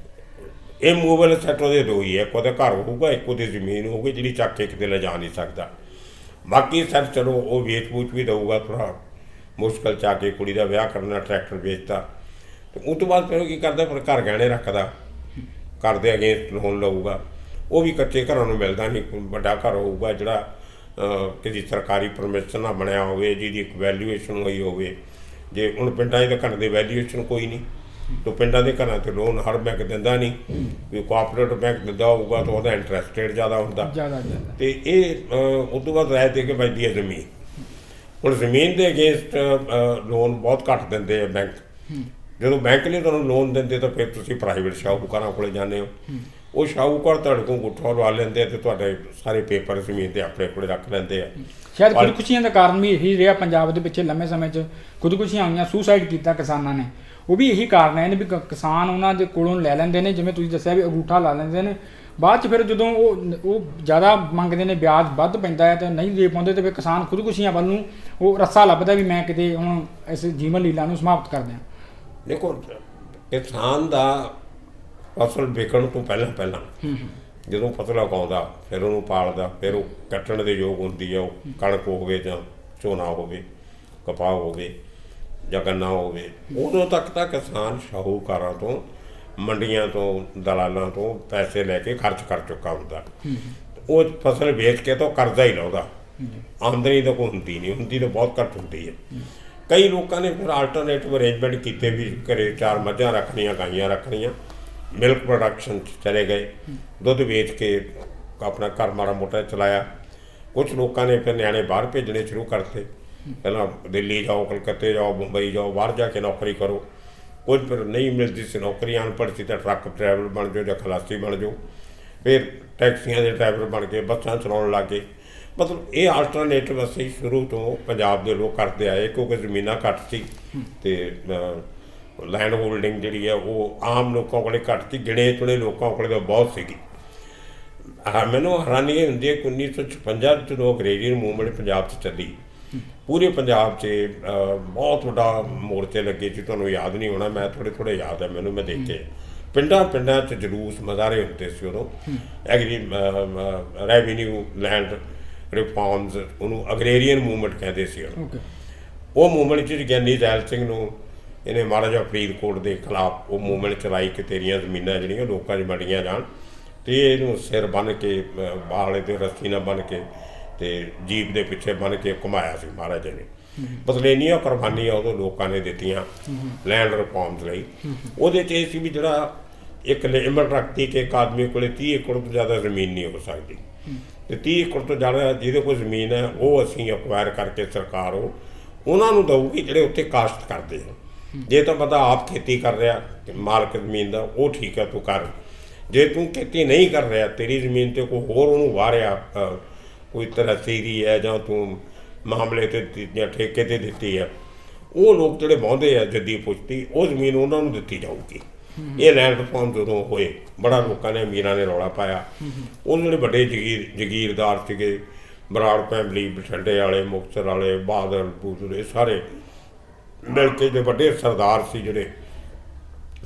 ਇਹ ਮੂਵੇਬਲ ਅਸੈਟ ਉਹਦੇ 2 ਹੀ ਹੈ, ਇੱਕ ਉਹਦਾ ਘਰ ਹੋਊਗਾ, ਇੱਕ ਉਹਦੀ ਜ਼ਮੀਨ ਹੋਊਗੀ ਜਿਹੜੀ ਚੱਕ ਕੇ ਕਿਤੇ ਲਿਜਾ ਨਹੀਂ ਸਕਦਾ। ਬਾਕੀ ਅਸੈਟ ਚਲੋ ਉਹ ਵੇਚ-ਵੂਚ ਵੀ ਦਊਗਾ, ਥੋੜ੍ਹਾ ਮੁਸ਼ਕਲ 'ਚ ਆ ਕੇ ਕੁੜੀ ਦਾ ਵਿਆਹ ਕਰਨਾ, ਟਰੈਕਟਰ ਵੇਚਤਾ, ਅਤੇ ਉਸ ਤੋਂ ਬਾਅਦ ਫਿਰ ਉਹ ਕੀ ਕਰਦਾ? ਫਿਰ ਘਰ ਗਹਿਣੇ ਰੱਖਦਾ, ਘਰ ਦੇ ਅਗੇਂਸਟ ਲੋਨ ਲਊਗਾ। ਉਹ ਵੀ ਕੱਚੇ ਘਰਾਂ ਨੂੰ ਮਿਲਦਾ ਨਹੀਂ। ਵੱਡਾ ਘਰ ਹੋਊਗਾ ਜਿਹੜਾ ਕਿਸੇ ਸਰਕਾਰੀ ਪਰਮਿਸ਼ਨ ਨਾਲ ਬਣਿਆ ਹੋਵੇ, ਜਿਹਦੀ ਇੱਕ ਵੈਲਿਊਏਸ਼ਨ ਹੋਈ ਹੋਵੇ। ਜੇ ਹੁਣ ਪਿੰਡਾਂ 'ਚ ਤਾਂ ਘਰ ਦੀ ਵੈਲਿਊਏਸ਼ਨ ਕੋਈ ਨਹੀਂ, ਤਾਂ ਪਿੰਡਾਂ ਦੇ ਘਰਾਂ 'ਤੇ ਲੋਨ ਹਰ ਬੈਂਕ ਦਿੰਦਾ ਨਹੀਂ। ਵੀ ਕੋਆਪਰੇਟਿਵ ਬੈਂਕ ਦਿੰਦਾ ਹੋਊਗਾ ਤਾਂ ਉਹਦਾ ਇੰਟਰਸਟ ਰੇਟ ਜ਼ਿਆਦਾ ਹੁੰਦਾ। ਅਤੇ ਇਹ ਉਸ ਤੋਂ ਬਾਅਦ ਰਾਇ ਦੇ ਕੇ ਵੱਜਦੀ ਹੈ ਜ਼ਮੀਨ। ਹੁਣ ਜ਼ਮੀਨ ਦੇ ਅਗੇਂਸਟ ਲੋਨ ਬਹੁਤ ਘੱਟ ਦਿੰਦੇ ਆ ਬੈਂਕ। ਜਦੋਂ ਬੈਂਕ ਨੇ ਤੁਹਾਨੂੰ ਲੋਨ ਦਿੰਦੇ ਤਾਂ ਫਿਰ ਤੁਸੀਂ ਪ੍ਰਾਈਵੇਟ ਸ਼ਾਹੂਕਾਰਾਂ ਕੋਲ ਜਾਂਦੇ ਹੋ। ਉਹ ਸ਼ਾਹੂਕਾਰ ਤੁਹਾਡੇ ਕੋਲ ਗੁੱਠਾ ਲਵਾ ਲੈਂਦੇ ਆ ਅਤੇ ਤੁਹਾਡੇ ਸਾਰੇ ਪੇਪਰ ਜ਼ਮੀਨ 'ਤੇ ਆਪਣੇ ਕੋਲ ਰੱਖ ਲੈਂਦੇ ਆ। ਸ਼ਾਇਦ ਖੁਦਕੁਸ਼ੀਆਂ ਦਾ ਕਾਰਨ ਵੀ ਇਹੀ ਰਿਹਾ ਪੰਜਾਬ ਦੇ ਪਿੱਛੇ ਲੰਮੇ ਸਮੇਂ 'ਚ। ਖੁਦਕੁਸ਼ੀਆਂ ਹੋਈਆਂ, ਸੁਸਾਈਡ ਕੀਤਾ ਕਿਸਾਨਾਂ ਨੇ। ਉਹ ਵੀ ਇਹੀ ਕਾਰਨ ਹੈ ਵੀ ਕਿਸਾਨ ਉਹਨਾਂ ਦੇ ਕੋਲੋਂ ਲੈ ਲੈਂਦੇ ਨੇ, ਜਿਵੇਂ ਤੁਸੀਂ ਦੱਸਿਆ ਵੀ ਅੰਗੂਠਾ ਲਾ ਲੈਂਦੇ ਨੇ। ਬਾਅਦ 'ਚ ਫਿਰ ਜਦੋਂ ਉਹ ਜ਼ਿਆਦਾ ਮੰਗਦੇ ਨੇ, ਵਿਆਜ ਵੱਧ ਪੈਂਦਾ ਹੈ ਤੇ ਨਹੀਂ ਦੇ ਪਾਉਂਦੇ, ਤੇ ਫਿਰ ਕਿਸਾਨ ਖੁਦਕੁਸ਼ੀਆਂ ਵੱਲ ਨੂੰ ਉਹ ਰੱਸਾ ਲੱਭਦਾ ਵੀ ਮੈਂ ਕਿਤੇ ਹੁਣ ਇਸ ਜੀਵਨ ਲੀਲਾ ਨੂੰ ਸਮਾਪਤ ਕਰ ਦਿਆਂ। ਦੇਖੋ, ਕਿਸਾਨ ਦਾ ਫਸਲ ਵਿਕਣ ਤੋਂ ਪਹਿਲਾਂ ਜਦੋਂ ਫਸਲ ਉਗਾਉਂਦਾ, ਫਿਰ ਉਹਨੂੰ ਪਾਲਦਾ, ਫਿਰ ਉਹ ਕੱਟਣ ਦੇ ਯੋਗ ਹੁੰਦੀ ਹੈ, ਉਹ ਕਣਕ ਹੋਵੇ ਜਾਂ ਝੋਨਾ ਹੋਵੇ, ਕਪਾਹ ਹੋਵੇ ਜਾਂ ਗੰਨਾ ਹੋਵੇ, ਉਦੋਂ ਤੱਕ ਤਾਂ ਕਿਸਾਨ ਸ਼ਾਹੂਕਾਰਾਂ ਤੋਂ, ਮੰਡੀਆਂ ਤੋਂ, ਦਲਾਲਾਂ ਤੋਂ ਪੈਸੇ ਲੈ ਕੇ ਖਰਚ ਕਰ ਚੁੱਕਾ ਹੁੰਦਾ। ਉਹ ਫਸਲ ਵੇਚ ਕੇ ਤਾਂ ਕਰਜ਼ਾ ਹੀ ਲਾਉਂਦਾ, ਆਮਦਨੀ ਤਾਂ ਕੋਈ ਹੁੰਦੀ ਨਹੀਂ, ਹੁੰਦੀ ਤਾਂ ਬਹੁਤ ਘੱਟ ਹੁੰਦੀ ਹੈ। ਕਈ ਲੋਕਾਂ ਨੇ ਫਿਰ ਆਲਟਰਨੇਟਿਵ ਅਰੇਂਜਮੈਂਟ ਕੀਤੇ ਵੀ, ਘਰੇ 4 ਮੱਝਾਂ ਰੱਖਣੀਆਂ, ਗਾਈਆਂ ਰੱਖਣੀਆਂ, ਮਿਲਕ ਪ੍ਰੋਡਕਸ਼ਨ 'ਚ ਚਲੇ ਗਏ, ਦੁੱਧ ਵੇਚ ਕੇ ਆਪਣਾ ਘਰ ਮਾੜਾ ਮੋਟਾ ਚਲਾਇਆ। ਕੁਛ ਲੋਕਾਂ ਨੇ ਫਿਰ ਨਿਆਣੇ ਬਾਹਰ ਭੇਜਣੇ ਸ਼ੁਰੂ ਕਰਤੇ, ਪਹਿਲਾਂ ਦਿੱਲੀ ਜਾਓ, ਕਲਕੱਤੇ ਜਾਓ, ਮੁੰਬਈ ਜਾਓ, ਬਾਹਰ ਜਾ ਕੇ ਨੌਕਰੀ ਕਰੋ। ਕੁਝ ਫਿਰ ਨਹੀਂ ਮਿਲਦੀ ਸੀ ਨੌਕਰੀ, ਅਨਪੜ੍ਹ ਸੀ ਤਾਂ ਟਰੱਕ ਡਰਾਈਵਰ ਬਣ ਜਾਓ ਜਾਂ ਖਲਾਸੀ ਬਣ ਜਾਓ, ਫਿਰ ਟੈਕਸੀਆਂ ਦੇ ਡਰਾਈਵਰ ਬਣ ਕੇ ਬੱਸਾਂ ਚਲਾਉਣ ਲੱਗ ਗਏ। ਮਤਲਬ ਇਹ ਆਲਟਰਨੇਟਿਵ ਅਸੀਂ ਸ਼ੁਰੂ ਤੋਂ ਪੰਜਾਬ ਦੇ ਲੋਕ ਕਰਦੇ ਆਏ, ਕਿਉਂਕਿ ਜ਼ਮੀਨਾਂ ਘੱਟ ਸੀ ਅਤੇ ਲੈਂਡ ਹੋਲਡਿੰਗ ਜਿਹੜੀ ਹੈ ਉਹ ਆਮ ਲੋਕਾਂ ਕੋਲੇ ਘੱਟ ਸੀ, ਗਿਣੇ ਚੁਣੇ ਲੋਕਾਂ ਕੋਲੇ ਤਾਂ ਬਹੁਤ ਸੀਗੀ। ਮੈਨੂੰ ਹੈਰਾਨੀ ਇਹ ਹੁੰਦੀ ਹੈ ਕਿ 1956 ਜਦੋਂ ਅੰਗਰੇਜ਼ੀ ਮੂਵਮੈਂਟ ਪੰਜਾਬ 'ਚ ਚੱਲੀ, ਪੂਰੇ ਪੰਜਾਬ 'ਚ ਬਹੁਤ ਵੱਡਾ ਮੋਰਚੇ ਲੱਗੇ ਸੀ। ਤੁਹਾਨੂੰ ਯਾਦ ਨਹੀਂ ਹੋਣਾ, ਮੈਂ ਥੋੜ੍ਹੇ ਯਾਦ ਹੈ ਮੈਨੂੰ, ਮੈਂ ਦੇਖੇ ਪਿੰਡਾਂ 'ਚ ਜਲੂਸ ਮੁਜ਼ਾਹਰੇ ਹੁੰਦੇ ਸੀ ਉਦੋਂ। ਰੈਵਨਿਊ ਲੈਂਡ ਰਿਫਾਰਮਸ, ਉਹਨੂੰ ਅਗਰੇਰੀਅਨ ਮੂਵਮੈਂਟ ਕਹਿੰਦੇ ਸੀ ਉਹਨੂੰ। ਉਹ ਮੂਵਮੈਂਟ 'ਚ ਗਿਆਨੀ ਜ਼ੈਲ ਸਿੰਘ ਨੂੰ ਇਹਨੇ ਮਹਾਰਾਜਾ ਫਰੀਦਕੋਟ ਦੇ ਖਿਲਾਫ ਉਹ ਮੂਵਮੈਂਟ ਚਲਾਈ ਕਿ ਤੇਰੀਆਂ ਜ਼ਮੀਨਾਂ ਜਿਹੜੀਆਂ ਲੋਕਾਂ 'ਚ ਵੰਡੀਆਂ ਜਾਣ, ਅਤੇ ਇਹਨੂੰ ਸਿਰ ਬੰਨ੍ਹ ਕੇ, ਬਾਲੇ 'ਤੇ ਰੱਸੀ ਨਾਲ ਬੰਨ੍ਹ ਕੇ ਅਤੇ ਜੀਪ ਦੇ ਪਿੱਛੇ ਬੰਨ੍ਹ ਕੇ ਘੁਮਾਇਆ ਸੀ ਮਹਾਰਾਜਾ ਨੇ। ਮਤਲਬ ਇੰਨੀਆਂ ਕੁਰਬਾਨੀਆਂ ਉਦੋਂ ਲੋਕਾਂ ਨੇ ਦਿੱਤੀਆਂ ਲੈਂਡ ਰਿਫਾਰਮਸ ਲਈ। ਉਹਦੇ 'ਚ ਇਹ ਸੀ ਵੀ ਜਿਹੜਾ ਇੱਕ ਲਿਮਟ ਰੱਖਤੀ ਕਿ ਇੱਕ ਆਦਮੀ ਕੋਲ 30 ਏਕੜ ਤੋਂ ਜ਼ਿਆਦਾ ਜ਼ਮੀਨ ਨਹੀਂ ਹੋ ਸਕਦੀ, ਅਤੇ 30 ਏਕੜ ਤੋਂ ਜ਼ਿਆਦਾ ਜਿਹਦੇ ਕੋਲ ਜ਼ਮੀਨ ਹੈ ਉਹ ਅਸੀਂ ਅਕਵਾਇਰ ਕਰਕੇ ਸਰਕਾਰ ਉਹਨਾਂ ਨੂੰ ਦਊਗੀ ਜਿਹੜੇ ਉੱਥੇ ਕਾਸ਼ਤ ਕਰਦੇ ਆ। ਜੇ ਤਾਂ ਬੰਦਾ ਆਪ ਖੇਤੀ ਕਰ ਰਿਹਾ, ਮਾਲਕ ਜ਼ਮੀਨ ਦਾ, ਉਹ ਠੀਕ ਹੈ ਤੂੰ ਕਰ। ਜੇ ਤੂੰ ਖੇਤੀ ਨਹੀਂ ਕਰ ਰਿਹਾ, ਤੇਰੀ ਜ਼ਮੀਨ 'ਤੇ ਕੋਈ ਹੋਰ ਉਹਨੂੰ ਵਾਹ ਰਿਹਾ, ਕੋਈ ਤਹਿਸੀਲੀ ਹੈ ਜਾਂ ਤੂੰ ਮਾਮਲੇ 'ਤੇ ਜਾਂ ਠੇਕੇ 'ਤੇ ਦਿੱਤੀ ਹੈ, ਉਹ ਲੋਕ ਜਿਹੜੇ ਵਾਹੁੰਦੇ ਆ ਜੱਦੀ ਪੁਸ਼ਤੀ, ਉਹ ਜ਼ਮੀਨ ਉਹਨਾਂ ਨੂੰ ਦਿੱਤੀ ਜਾਊਗੀ। ਇਹ ਲੈਂਡ ਰਿਫਾਰਮ ਜਦੋਂ ਹੋਏ, ਬੜਾ ਲੋਕਾਂ ਨੇ, ਅਮੀਰਾਂ ਨੇ ਰੌਲਾ ਪਾਇਆ। ਉਹ ਜਿਹੜੇ ਵੱਡੇ ਜਗੀਰਦਾਰ ਸੀਗੇ, ਬਰਾੜ ਫੈਮਿਲੀ, ਬਠਿੰਡੇ ਵਾਲੇ, ਮੁਕਤਸਰ ਵਾਲੇ, ਬਾਦਲ ਬੂਦਲ, ਇਹ ਸਾਰੇ ਮਿਲ ਕੇ ਦੇ ਵੱਡੇ ਸਰਦਾਰ ਸੀ, ਜਿਹੜੇ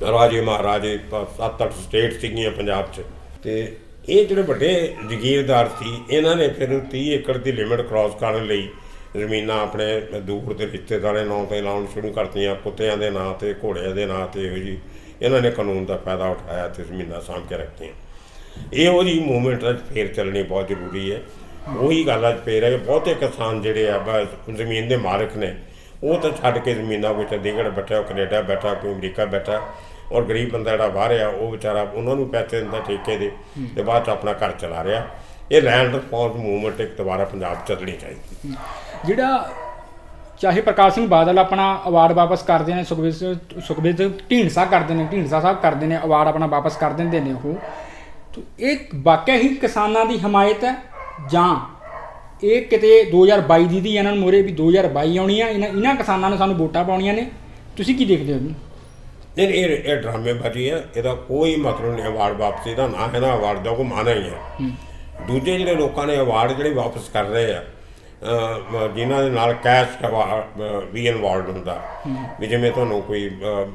ਰਾਜੇ ਮਹਾਰਾਜੇ, 7-8 ਸਟੇਟ ਸੀਗੀਆਂ ਪੰਜਾਬ 'ਚ, ਅਤੇ ਇਹ ਜਿਹੜੇ ਵੱਡੇ ਜਗੀਰਦਾਰ ਸੀ, ਇਹਨਾਂ ਨੇ ਫਿਰ 30 ਏਕੜ ਦੀ ਲਿਮਿਟ ਕ੍ਰਾਸ ਕਰਨ ਲਈ ਜ਼ਮੀਨਾਂ ਆਪਣੇ ਦੂਰ ਦੇ ਰਿਸ਼ਤੇਦਾਰਾਂ ਦੇ ਨਾਂ 'ਤੇ ਲਾਉਣ ਸ਼ੁਰੂ ਕਰਤੀਆਂ, ਕੁੱਤਿਆਂ ਦੇ ਨਾਂ 'ਤੇ, ਘੋੜਿਆਂ ਦੇ ਨਾਂ 'ਤੇ। ਇਹੋ ਜਿਹੀ ਇਹਨਾਂ ਨੇ ਕਾਨੂੰਨ ਦਾ ਫਾਇਦਾ ਉਠਾਇਆ ਅਤੇ ਜ਼ਮੀਨਾਂ ਸਾਂਭ ਕੇ ਰੱਖੀਆਂ। ਇਹੋ ਜਿਹੀ ਮੂਵਮੈਂਟ ਅੱਜ ਫੇਰ ਚੱਲਣੀ ਬਹੁਤ ਜ਼ਰੂਰੀ ਹੈ। ਉਹੀ ਗੱਲ ਅੱਜ ਫੇਰ ਹੈ ਕਿ ਬਹੁਤੇ ਕਿਸਾਨ ਜਿਹੜੇ ਆ ਬਸ ਜ਼ਮੀਨ ਦੇ ਮਾਲਕ ਨੇ, ਉਹ ਤਾਂ ਛੱਡ ਕੇ ਜ਼ਮੀਨਾਂ ਕੋਈ ਚੰਡੀਗੜ੍ਹ ਬੈਠਾ, ਕੋਈ ਕੈਨੇਡਾ ਬੈਠਾ, ਕੋਈ ਅਮਰੀਕਾ ਬੈਠਾ, ਔਰ ਗਰੀਬ ਬੰਦਾ ਜਿਹੜਾ ਬਾਹਰ ਆ ਉਹ ਵਿਚਾਰਾ ਉਹਨਾਂ ਨੂੰ ਪੈਸੇ ਦਿੰਦਾ ਠੇਕੇ ਦੇ, ਅਤੇ ਬਾਅਦ 'ਚ ਆਪਣਾ ਘਰ ਚਲਾ ਰਿਹਾ। ਇਹ ਲੈਂਡ ਰਿਫਾਰਮ ਮੂਵਮੈਂਟ ਇੱਕ ਦੁਬਾਰਾ ਪੰਜਾਬ ਚੱਲਣੀ ਚਾਹੀਦੀ। ਜਿਹੜਾ ਚਾਹੇ ਪ੍ਰਕਾਸ਼ ਸਿੰਘ ਬਾਦਲ ਆਪਣਾ ਅਵਾਰਡ ਵਾਪਸ ਕਰਦੇ ਨੇ, ਸੁਖਬੀਰ ਢੀਂਡਸਾ ਕਰਦੇ ਨੇ, ਢੀਂਡਸਾ ਸਾਹਿਬ ਕਰਦੇ ਨੇ, ਅਵਾਰਡ ਆਪਣਾ ਵਾਪਸ ਕਰ ਦਿੰਦੇ ਨੇ ਉਹ, ਇਹ ਵਾਕਿਆ ਹੀ ਕਿਸਾਨਾਂ ਦੀ ਹਮਾਇਤ ਹੈ ਜਾਂ ਇਹ ਕਿਤੇ 2022 ਦੀ ਇਹਨਾਂ ਨੂੰ ਮੋਰੇ ਵੀ 2022 ਆਉਣੀ ਆ, ਇਹਨਾਂ ਕਿਸਾਨਾਂ ਨੇ ਸਾਨੂੰ ਵੋਟਾਂ ਪਾਉਣੀਆਂ ਨੇ? ਤੁਸੀਂ ਕੀ ਦੇਖਦੇ ਹੋ ਜੀ? ਨਹੀਂ, ਇਹ ਡਰਾਮੇਬਾਜ਼ੀ ਹੈ, ਇਹਦਾ ਕੋਈ ਮਤਲਬ ਨਹੀਂ। ਅਵਾਰਡ ਵਾਪਸੀ ਦਾ ਨਾ ਹੈ, ਨਾ ਅਵਾਰਡ ਦਾ ਕੋਈ ਮਾਨਾ ਹੀ ਹੈ। ਦੂਜੇ ਜਿਹੜੇ ਲੋਕਾਂ ਨੇ ਅਵਾਰਡ ਜਿਹੜੇ ਵਾਪਸ ਕਰ ਰਹੇ ਆ, ਜਿਨ੍ਹਾਂ ਦੇ ਨਾਲ ਕੈਸ਼ ਵੀ ਇਨਵੋਲਵ ਹੁੰਦਾ, ਵੀ ਜਿਵੇਂ ਤੁਹਾਨੂੰ ਕੋਈ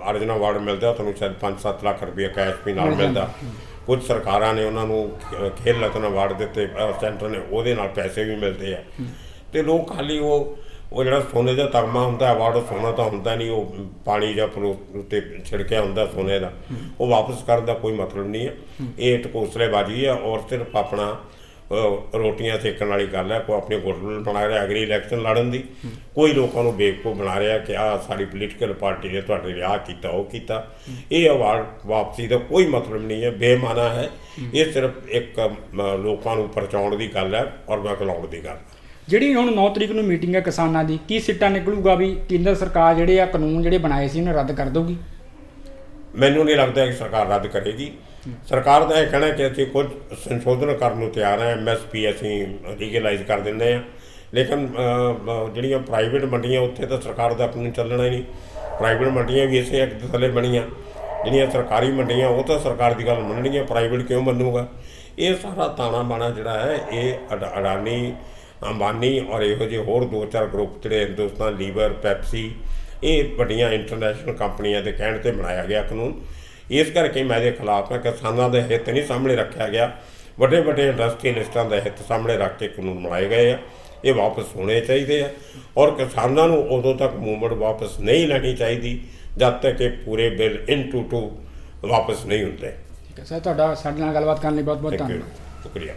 ਅਰਜਨ ਅਵਾਰਡ ਮਿਲਦਾ, ਤੁਹਾਨੂੰ ਸ਼ਾਇਦ 5-7 ਲੱਖ ਰੁਪਏ ਕੈਸ਼ ਵੀ ਨਾਲ ਮਿਲਦਾ। ਕੁਝ ਸਰਕਾਰਾਂ ਨੇ ਉਹਨਾਂ ਨੂੰ ਖੇਲ ਰਤਨ ਅਵਾਰਡ ਦਿੱਤੇ, ਸੈਂਟਰ ਨੇ, ਉਹਦੇ ਨਾਲ ਪੈਸੇ ਵੀ ਮਿਲਦੇ ਆ। ਅਤੇ ਲੋਕ ਖਾਲੀ ਉਹ ਜਿਹੜਾ ਸੋਨੇ ਦਾ ਤਗਮਾ ਹੁੰਦਾ, ਅਵਾਰਡ ਸੋਨਾ ਤਾਂ ਹੁੰਦਾ ਨਹੀਂ, ਉਹ ਪਾਣੀ ਜਾਂ ਉੱਤੇ ਛਿੜਕਿਆ ਹੁੰਦਾ ਸੋਨੇ ਦਾ, ਉਹ ਵਾਪਸ ਕਰਨ ਦਾ ਕੋਈ ਮਤਲਬ ਨਹੀਂ ਹੈ। ਇਹ ਟਕੋਸਲੇਬਾਜ਼ੀ ਹੈ, ਔਰ ਸਿਰਫ ਆਪਣਾ ਰੋਟੀਆਂ ਸੇਕਣ ਵਾਲੀ ਗੱਲ ਹੈ। ਕੋਈ ਆਪਣੇ ਗੁੱਟਲ ਬਣਾ ਰਿਹਾ ਅਗਲੀ ਇਲੈਕਸ਼ਨ ਲੜਨ ਦੀ, ਕੋਈ ਲੋਕਾਂ ਨੂੰ ਬੇਵਕੂਫ ਬਣਾ ਰਿਹਾ ਕਿ ਆਹ ਸਾਡੀ ਪੋਲੀਟੀਕਲ ਪਾਰਟੀ ਨੇ ਤੁਹਾਡੇ ਲਈ ਆਹ ਕੀਤਾ, ਉਹ ਕੀਤਾ। ਇਹ ਅਵਾਰਡ ਵਾਪਸੀ ਦਾ ਕੋਈ ਮਤਲਬ ਨਹੀਂ ਹੈ, ਬੇਮਾਨਾ ਹੈ। ਇਹ ਸਿਰਫ ਇੱਕ ਲੋਕਾਂ ਨੂੰ ਪਰਚਾਉਣ ਦੀ ਗੱਲ ਹੈ ਔਰ ਬਹਿਲਾਉਣ ਦੀ ਗੱਲ। ਜਿਹੜੀ ਹੁਣ 9 ਤਰੀਕ ਨੂੰ ਮੀਟਿੰਗ ਹੈ ਕਿਸਾਨਾਂ ਦੀ, ਕੀ ਸਿੱਟਾ ਨਿਕਲੂਗਾ ਵੀ ਕੇਂਦਰ ਸਰਕਾਰ ਜਿਹੜੇ ਆ ਕਾਨੂੰਨ ਜਿਹੜੇ ਬਣਾਏ ਸੀ ਉਹਨੂੰ ਰੱਦ ਕਰ ਦੇਊਗੀ? ਮੈਨੂੰ ਨਹੀਂ ਲੱਗਦਾ ਕਿ ਸਰਕਾਰ ਰੱਦ ਕਰੇਗੀ। ਸਰਕਾਰ ਦਾ ਇਹ ਕਹਿਣਾ ਕਿ ਅਸੀਂ ਕੁਝ ਸੰਸ਼ੋਧਨ ਕਰਨ ਨੂੰ ਤਿਆਰ ਹਾਂ, MSP ਅਸੀਂ ਲੀਗਲਾਈਜ਼ ਕਰ ਦਿੰਦੇ ਹਾਂ, ਲੇਕਿਨ ਜਿਹੜੀਆਂ ਪ੍ਰਾਈਵੇਟ ਮੰਡੀਆਂ ਉੱਥੇ ਤਾਂ ਸਰਕਾਰ ਦਾ ਕਾਨੂੰਨ ਚੱਲਣਾ ਹੀ ਨਹੀਂ। ਪ੍ਰਾਈਵੇਟ ਮੰਡੀਆਂ ਵੀ ਇਸੇ ਐਕਟ ਦੇ ਥੱਲੇ ਬਣੀਆਂ, ਜਿਹੜੀਆਂ ਸਰਕਾਰੀ ਮੰਡੀਆਂ ਉਹ ਤਾਂ ਸਰਕਾਰ ਦੀ ਗੱਲ ਮੰਨਣਗੀਆਂ, ਪ੍ਰਾਈਵੇਟ ਕਿਉਂ ਮੰਨੂਗਾ? ਇਹ ਸਾਰਾ ਤਾਣਾ ਬਾਣਾ ਜਿਹੜਾ ਹੈ ਇਹ ਅਡਾਨੀ, ਅੰਬਾਨੀ ਔਰ ਇਹੋ ਜਿਹੇ ਹੋਰ 2-4 ਗਰੁੱਪ ਜਿਹੜੇ ਹਿੰਦੁਸਤਾਨ ਲੀਵਰ, ਪੈਪਸੀ, ਇਹ ਵੱਡੀਆਂ ਇੰਟਰਨੈਸ਼ਨਲ ਕੰਪਨੀਆਂ ਦੇ ਕਹਿਣ 'ਤੇ ਬਣਾਇਆ ਗਿਆ ਕਾਨੂੰਨ। ਇਸ ਕਰਕੇ ਮੈਂ ਇਹਦੇ ਖਿਲਾਫ ਹਾਂ। ਕਿਸਾਨਾਂ ਦੇ ਹਿੱਤ ਨਹੀਂ ਸਾਹਮਣੇ ਰੱਖਿਆ ਗਿਆ, ਵੱਡੇ ਵੱਡੇ ਇੰਡਸਟਰੀਅਲਿਸਟਾਂ ਦੇ ਹਿੱਤ ਸਾਹਮਣੇ ਰੱਖ ਕੇ ਕਾਨੂੰਨ ਬਣਾਏ ਗਏ ਆ। ਇਹ ਵਾਪਸ ਹੋਣੇ ਚਾਹੀਦੇ ਆ ਔਰ ਕਿਸਾਨਾਂ ਨੂੰ ਉਦੋਂ ਤੱਕ ਮੂਵਮੈਂਟ ਵਾਪਸ ਨਹੀਂ ਲੈਣੀ ਚਾਹੀਦੀ ਜਦ ਤੱਕ ਇਹ ਪੂਰੇ ਬਿੱਲ ਇਨ ਟੂ ਵਾਪਸ ਨਹੀਂ ਹੁੰਦੇ। ਠੀਕ ਹੈ ਸਰ, ਤੁਹਾਡਾ ਸਾਡੇ ਨਾਲ ਗੱਲਬਾਤ ਕਰਨ ਲਈ ਬਹੁਤ ਬਹੁਤ ਥੈਂਕ ਯੂ, ਧੰਨਵਾਦ। ਸ਼ੁਕਰੀਆ।